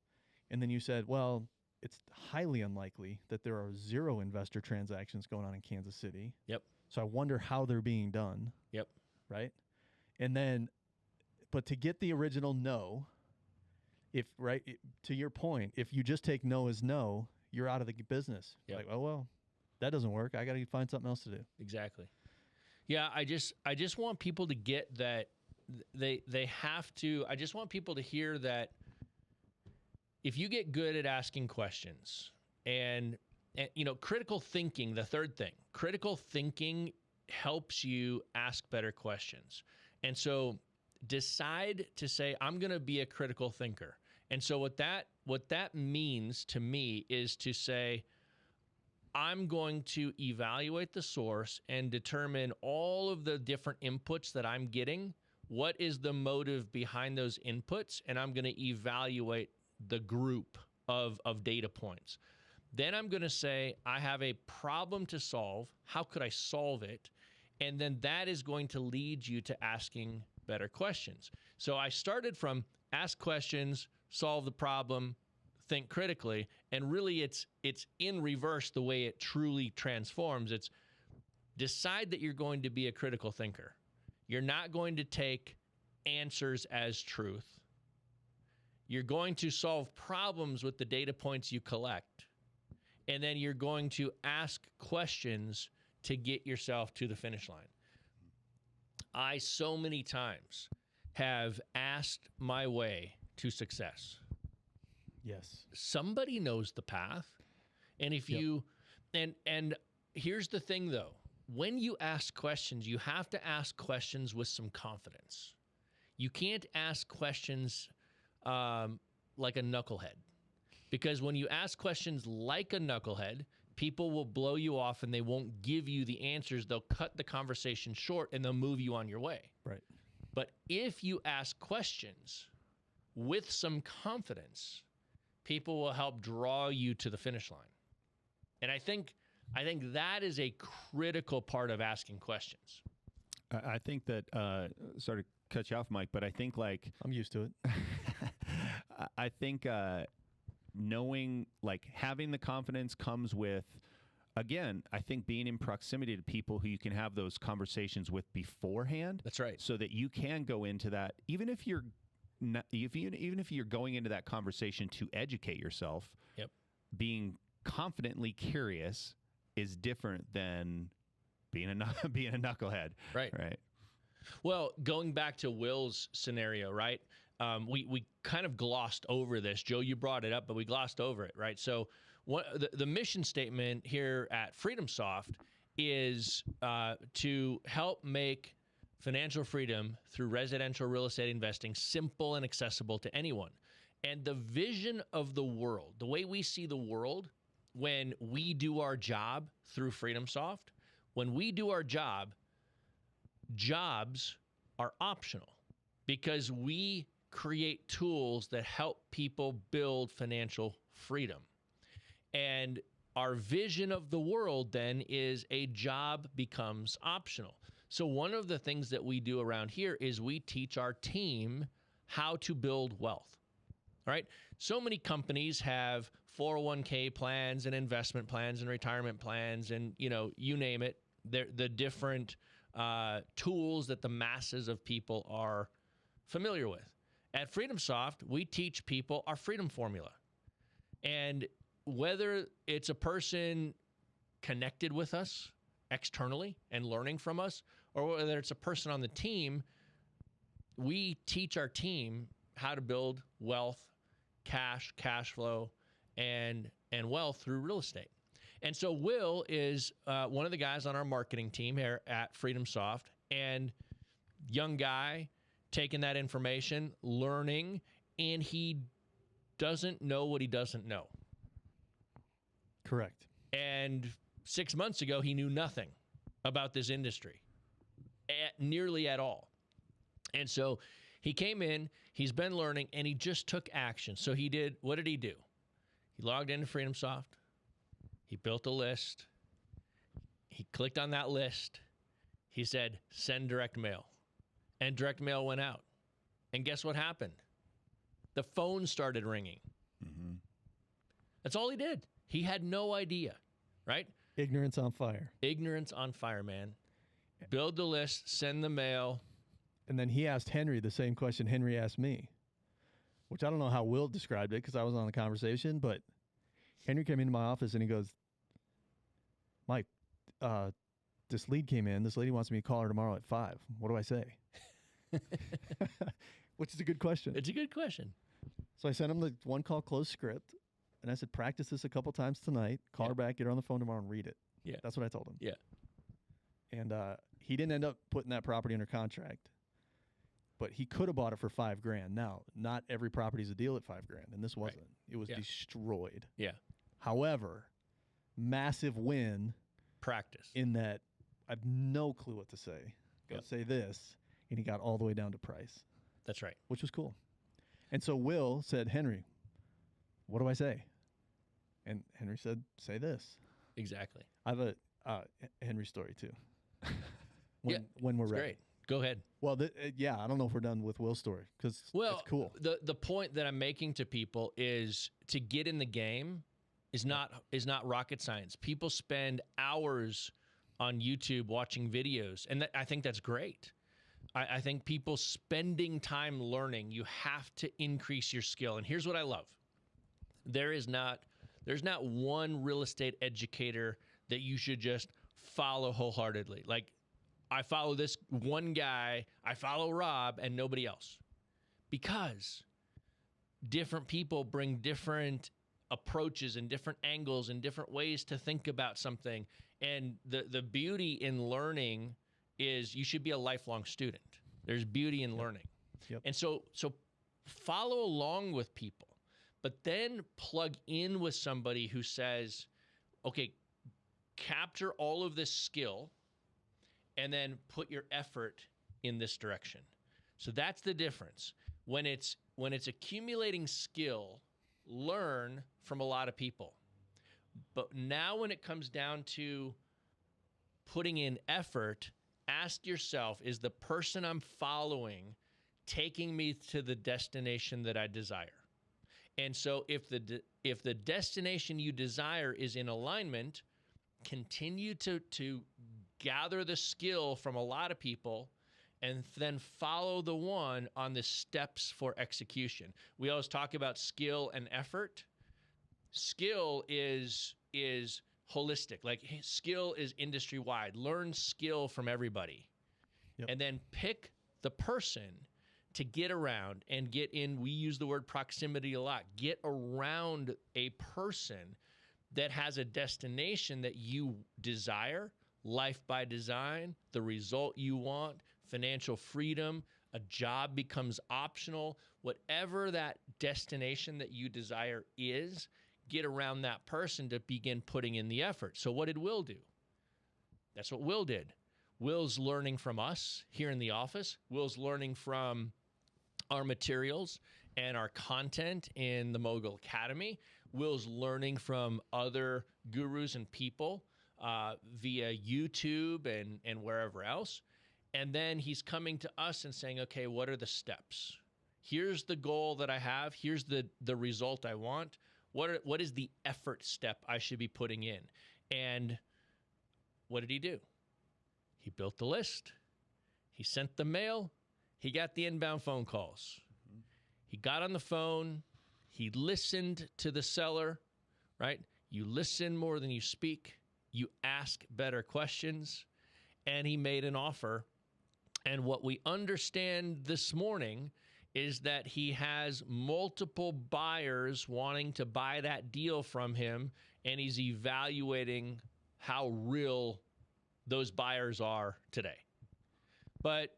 and then you said, well, it's highly unlikely that there are 0 investor transactions going on in Kansas City. Yep. So I wonder how they're being done. Yep. Right? And then, but to get the original no, to your point, if you just take no as no, you're out of the business. Yep. Like, oh, well, that doesn't work. I got to find something else to do. Exactly. Yeah, I just want people to get that they have to. I just want people to hear that if you get good at asking questions and critical thinking, the third thing, critical thinking helps you ask better questions. And so decide to say, I'm going to be a critical thinker. And so what that means to me is to say, I'm going to evaluate the source and determine all of the different inputs that I'm getting. What is the motive behind those inputs? And I'm going to evaluate the group of data points. Then I'm going to say, I have a problem to solve. How could I solve it? And then that is going to lead you to asking better questions. So I started from ask questions, solve the problem, think critically, and really it's in reverse the way it truly transforms. It's decide that you're going to be a critical thinker. You're not going to take answers as truth. You're going to solve problems with the data points you collect. And then you're going to ask questions to get yourself to the finish line. I so many times have asked my way to success. Yes. Somebody knows the path. And if you, and here's the thing though, when you ask questions, you have to ask questions with some confidence. You can't ask questions like a knucklehead. Because when you ask questions like a knucklehead, people will blow you off and they won't give you the answers. They'll cut the conversation short and they'll move you on your way. Right. But if you ask questions with some confidence, people will help draw you to the finish line. And I think that is a critical part of asking questions. I think that, sorry to cut you off, Mike, but I think I'm used to it. I think knowing, having the confidence comes with again, I think being in proximity to people who you can have those conversations with beforehand. That's right. So that you can go into that, even if you're not, even if you're going into that conversation to educate yourself. Yep. Being confidently curious is different than being a knucklehead. Right. Right. Well, going back to Will's scenario, right? We kind of glossed over this. Joe, you brought it up, but we glossed over it, right? So the mission statement here at FreedomSoft is to help make financial freedom through residential real estate investing simple and accessible to anyone. And the vision of the world, the way we see the world when we do our job through FreedomSoft, when we do our job, jobs are optional because we create tools that help people build financial freedom. And our vision of the world then is a job becomes optional. So one of the things that we do around here is we teach our team how to build wealth. All right. So many companies have 401k plans and investment plans and retirement plans and, you name it. They're the different tools that the masses of people are familiar with. At FreedomSoft, we teach people our freedom formula. And whether it's a person connected with us externally and learning from us, or whether it's a person on the team, we teach our team how to build wealth, cash flow, and wealth through real estate. And so Will is one of the guys on our marketing team here at FreedomSoft, and young guy taking that information, learning, and he doesn't know what he doesn't know. Correct. And 6 months ago, he knew nothing about this industry, nearly at all. And so he came in, he's been learning, and he just took action. So what did he do? He logged into FreedomSoft. He built a list. He clicked on that list. He said, send direct mail. And direct mail went out. And guess what happened? The phone started ringing. Mm-hmm. That's all he did. He had no idea, right? Ignorance on fire. Ignorance on fire, man. Build the list, send the mail. And then he asked Henry the same question Henry asked me, which I don't know how Will described it because I was on the conversation, but Henry came into my office and he goes, Mike, this lead came in. This lady wants me to call her tomorrow at 5. What do I say? Which is a good question. It's a good question. So I sent him the one call close script, and I said, practice this a couple times tonight. Call her back, get her on the phone tomorrow, and read it. Yeah. That's what I told him. Yeah. And he didn't end up putting that property under contract, but he could have bought it for $5,000. Now, not every property is a deal at $5,000, and this wasn't. Right. It was destroyed. Yeah. However, massive win. Practice. In that I have no clue what to say. Go say this, and he got all the way down to price. That's right. Which was cool. And so Will said, Henry, what do I say? And Henry said, say this. Exactly. I have a Henry story too. When we're ready. Great. Go ahead. Well, I don't know if we're done with Will's story because it's cool. The point that I'm making to people is to get in the game is not rocket science. People spend hours on YouTube watching videos, and I think that's great. I think people spending time learning, you have to increase your skill. And here's what I love. There's not one real estate educator that you should just follow wholeheartedly. Like, I follow this one guy, I follow Rob, and nobody else. Because different people bring different approaches and different angles and different ways to think about something. And the beauty in learning is you should be a lifelong student. There's beauty in learning. Yep. And so follow along with people, but then plug in with somebody who says, okay, capture all of this skill and then put your effort in this direction. So that's the difference. When it's accumulating skill, learn from a lot of people. But now when it comes down to putting in effort, ask yourself, is the person I'm following taking me to the destination that I desire? And so if the destination you desire is in alignment, continue to gather the skill from a lot of people and then follow the one on the steps for execution. We always talk about skill and effort. Skill is holistic. Like skill is industry wide. Learn skill from everybody. Yep. And then pick the person to get around and get in. We use the word proximity a lot. Get around a person that has a destination that you desire, life by design, the result you want, financial freedom, a job becomes optional. Whatever that destination that you desire is, get around that person to begin putting in the effort. So what did Will do? That's what Will did. Will's learning from us here in the office. Will's learning from our materials and our content in the Mogul Academy. Will's learning from other gurus and people via YouTube and wherever else. And then he's coming to us and saying, okay, what are the steps? Here's the goal that I have. Here's the result I want. What is the effort step I should be putting in? And what did he do? He built the list. He sent the mail. He got the inbound phone calls. Mm-hmm. He got on the phone. He listened to the seller, right? You listen more than you speak. You ask better questions. And he made an offer. And what we understand this morning is that he has multiple buyers wanting to buy that deal from him, and he's evaluating how real those buyers are today. But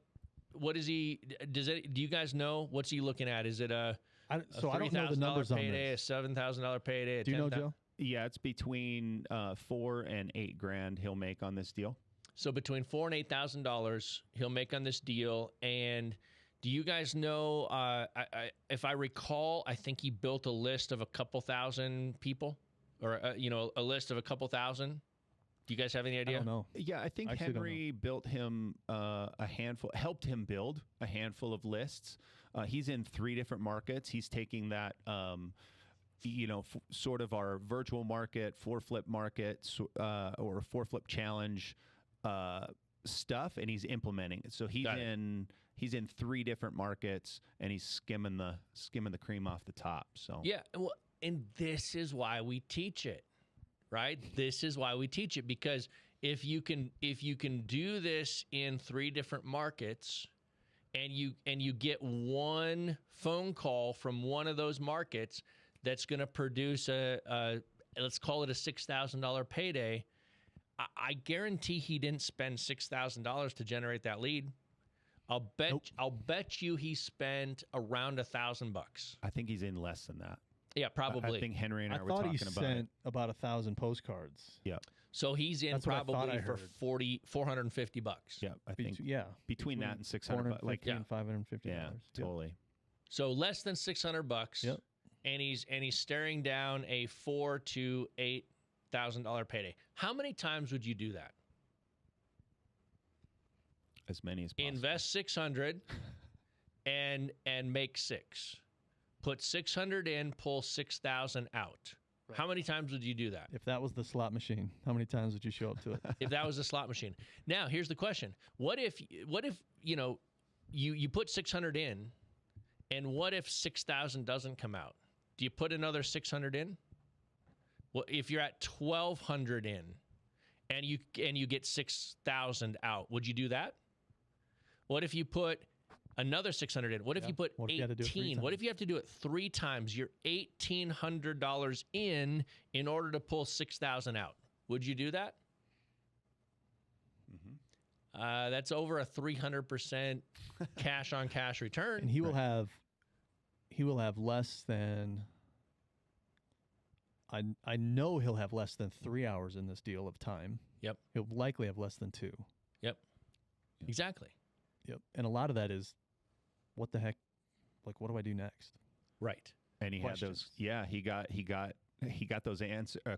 what is he? Do you guys know what's he looking at? Is it a I don't know the numbers on payday, this. a $7,000 payday? Do you know, Joe? Yeah, it's between $4,000 and $8,000 he'll make on this deal. So between $4,000 and $8,000 he'll make on this deal. And do you guys know? If I recall, I think he built a list of a couple thousand people, or a list of a couple thousand. Do you guys have any idea? I don't know. Yeah, I think Henry built him helped him build a handful of lists. He's in 3 different markets. He's taking that, sort of our virtual market, 4-flip market, or 4-flip challenge stuff, and he's implementing it. So he's in 3 different markets, and he's skimming the cream off the top. So yeah, well, and this is why we teach it. Right? This is why we teach it, because if you can do this in 3 different markets and you get one phone call from one of those markets that's going to produce a let's call it a $6,000 payday, I guarantee he didn't spend $6,000 to generate that lead. I'll bet you he spent around $1,000. I think he's in less than that. Yeah, probably. I think Henry and I were thought talking he about sent about 1,000 postcards. Yeah. So he's in That's what I thought probably I for heard. $450. Yeah, I think Yeah, between that and $600, like and $550. yeah, totally. So less than $600. Yep. And he's staring down a $4,000 to $8,000 payday. How many times would you do that? As many as possible. Invest $600 and make 6. Put $600 in, pull $6,000 out. Right. How many times would you do that? If that was the slot machine, how many times would you show up to it? If that was a slot machine. Now, here's the question. What if you put $600 in, and what if $6,000 doesn't come out? Do you put another $600 in? Well, if you're at $1,200 in and you get $6,000 out, would you do that? What if you put another $600 in? What if you put 18? What if you have to do it 3 times? You're $1,800 in order to pull $6,000 out. Would you do that? Mm-hmm. That's over a 300% cash on cash return. And he will have less than. I know he'll have less than 3 hours in this deal of time. Yep. He'll likely have less than 2. Yep. Exactly. Yep. And a lot of that is, what the heck? Like, what do I do next? Right. And he had those. Yeah, he got those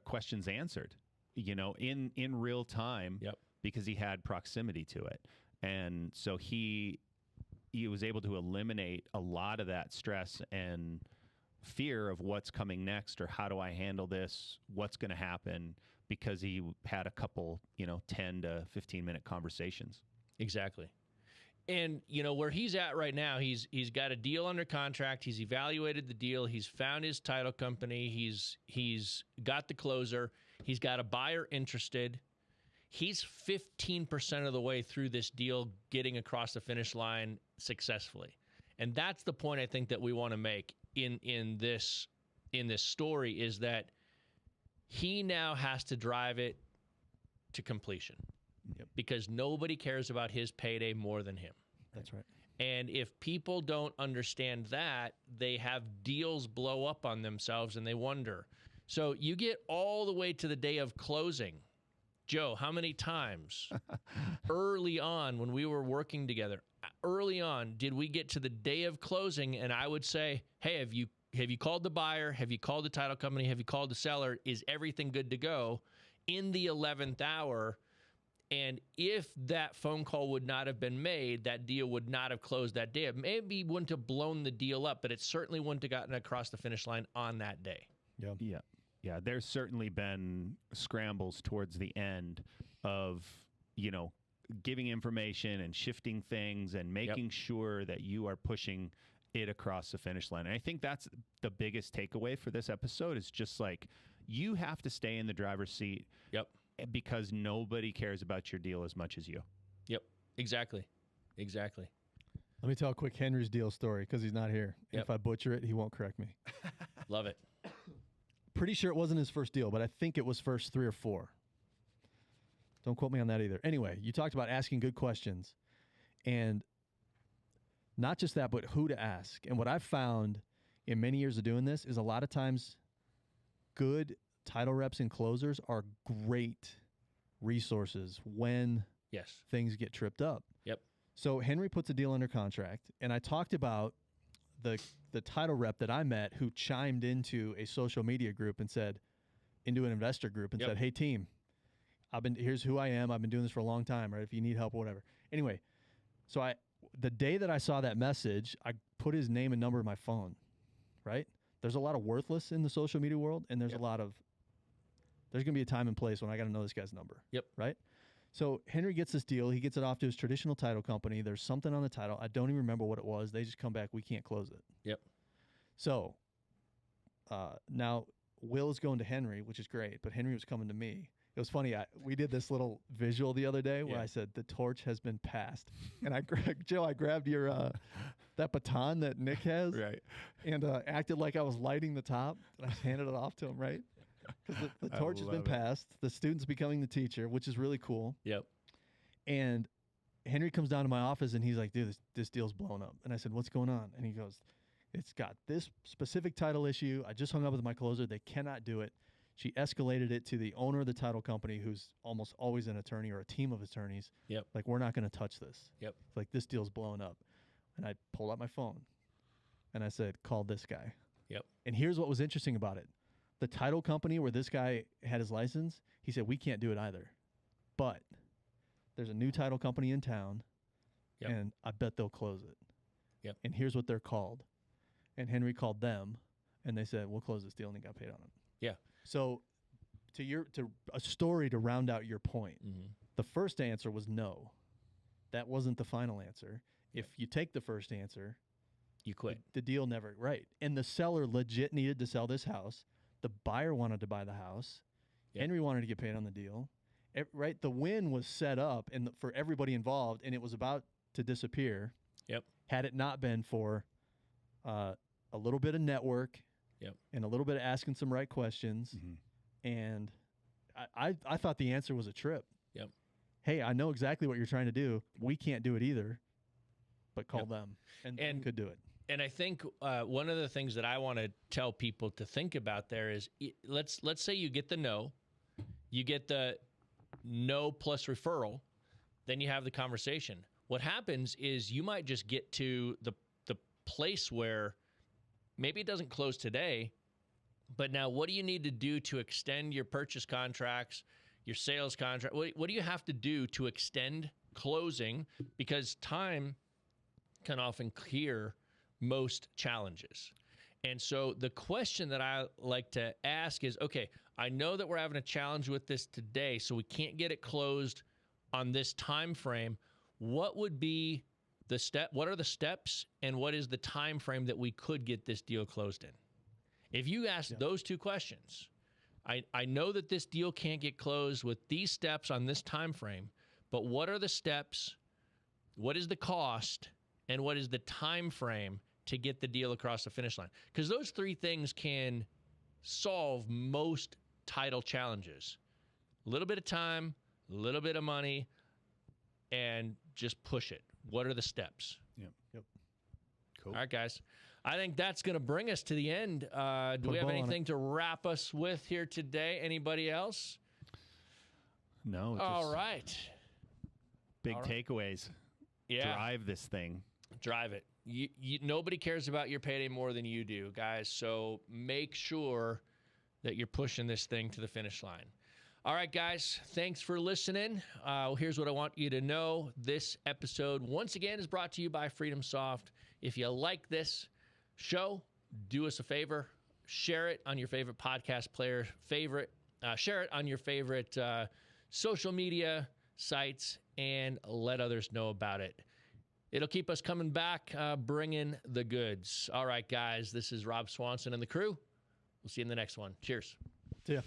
questions answered. In real time. Yep. Because he had proximity to it, and so he was able to eliminate a lot of that stress and fear of what's coming next or how do I handle this, what's going to happen, because he had a couple, 10 to 15-minute conversations. Exactly. And, where he's at right now, he's got a deal under contract. He's evaluated the deal. He's found his title company. He's got the closer. He's got a buyer interested. He's 15% of the way through this deal, getting across the finish line successfully. And that's the point I think that we want to make in this story, is that he now has to drive it to completion. Yep. Because nobody cares about his payday more than him. That's right. And if people don't understand that, they have deals blow up on themselves and they wonder. So you get all the way to the day of closing. Joe, how many times early on when we were working together, early on, did we get to the day of closing and I would say, hey, have you called the buyer? Have you called the title company? Have you called the seller? Is everything good to go? In the 11th hour, and if that phone call would not have been made, that deal would not have closed that day. It maybe wouldn't have blown the deal up, but it certainly wouldn't have gotten across the finish line on that day. Yeah. There's certainly been scrambles towards the end of, giving information and shifting things and making sure that you are pushing it across the finish line. And I think that's the biggest takeaway for this episode, is just like, you have to stay in the driver's seat. Yep. Because nobody cares about your deal as much as you. Yep, exactly. Let me tell a quick Henry's deal story, because he's not here. Yep. If I butcher it, he won't correct me. Love it. Pretty sure it wasn't his first deal, but I think it was first 3 or 4. Don't quote me on that either. Anyway, you talked about asking good questions. And not just that, but who to ask. And what I've found in many years of doing this is a lot of times good title reps and closers are great resources when things get tripped up. Yep. So Henry puts a deal under contract, and I talked about the title rep that I met who chimed into a social media group and said, into an investor group and said, hey team, here's who I am. I've been doing this for a long time, right? If you need help or whatever. Anyway, so the day that I saw that message, I put his name and number in my phone, right? There's a lot of worthless in the social media world, and there's there's going to be a time and place when I got to know this guy's number. Yep. Right? So Henry gets this deal. He gets it off to his traditional title company. There's something on the title. I don't even remember what it was. They just come back, we can't close it. Yep. So now Will is going to Henry, which is great, but Henry was coming to me. It was funny. We did this little visual the other day where I said, the torch has been passed. And I grabbed your that baton that Nick has, right, and acted like I was lighting the top, and I handed it off to him, right? Because the torch has been passed. The student's becoming the teacher, which is really cool. Yep. And Henry comes down to my office, and he's like, dude, this deal's blown up. And I said, what's going on? And he goes, it's got this specific title issue. I just hung up with my closer. They cannot do it. She escalated it to the owner of the title company, who's almost always an attorney or a team of attorneys. Yep. Like, we're not going to touch this. Yep. It's like, this deal's blowing up. And I pulled out my phone, and I said, call this guy. Yep. And here's what was interesting about it. The title company where this guy had his license, he said, we can't do it either. But there's a new title company in town, and I bet they'll close it. Yep. And here's what they're called. And Henry called them, and they said, we'll close this deal, and he got paid on it. Yeah. So to a story to round out your point, the first answer was no. That wasn't the final answer. If you take the first answer, you quit. The deal never, right. And the seller legit needed to sell this house. The buyer wanted to buy the house. Yep. Henry wanted to get paid on the deal. Right? The win was set up for everybody involved, and it was about to disappear. Yep. Had it not been for a little bit of network, and a little bit of asking some right questions. And I thought the answer was a trip. Yep. Hey, I know exactly what you're trying to do. We can't do it either, but call them, and could do it. And I think one of the things that I want to tell people to think about there is, let's say you get the no, you get the no plus referral, then you have the conversation. What happens is you might just get to the place where maybe it doesn't close today, but now what do you need to do to extend your purchase contracts, your sales contract? What do you have to do to extend closing? Because time can often clear most challenges. And so the question that I like to ask is, okay, I know that we're having a challenge with this today, so we can't get it closed on this time frame. What would be the step? What are the steps, and what is the time frame that we could get this deal closed in? If you ask those two questions, I know that this deal can't get closed with these steps on this time frame, but what are the steps? What is the cost, and what is the time frame to get the deal across the finish line? Because those three things can solve most title challenges. A little bit of time, a little bit of money, and just push it. What are the steps? Yep. Cool. All right, guys. I think that's going to bring us to the end. Do we have anything to wrap us with here today? Anybody else? No. All right. Big takeaways. Yeah. Drive this thing. Drive it. Nobody cares about your payday more than you do, guys. So make sure that you're pushing this thing to the finish line. All right, guys. Thanks for listening. Here's what I want you to know. This episode, once again, is brought to you by FreedomSoft. If you like this show, do us a favor. Share it on your favorite podcast player. Share it on your favorite social media sites, and let others know about it. It'll keep us coming back, bringing the goods. All right, guys, this is Rob Swanson and the crew. We'll see you in the next one. Cheers. See ya.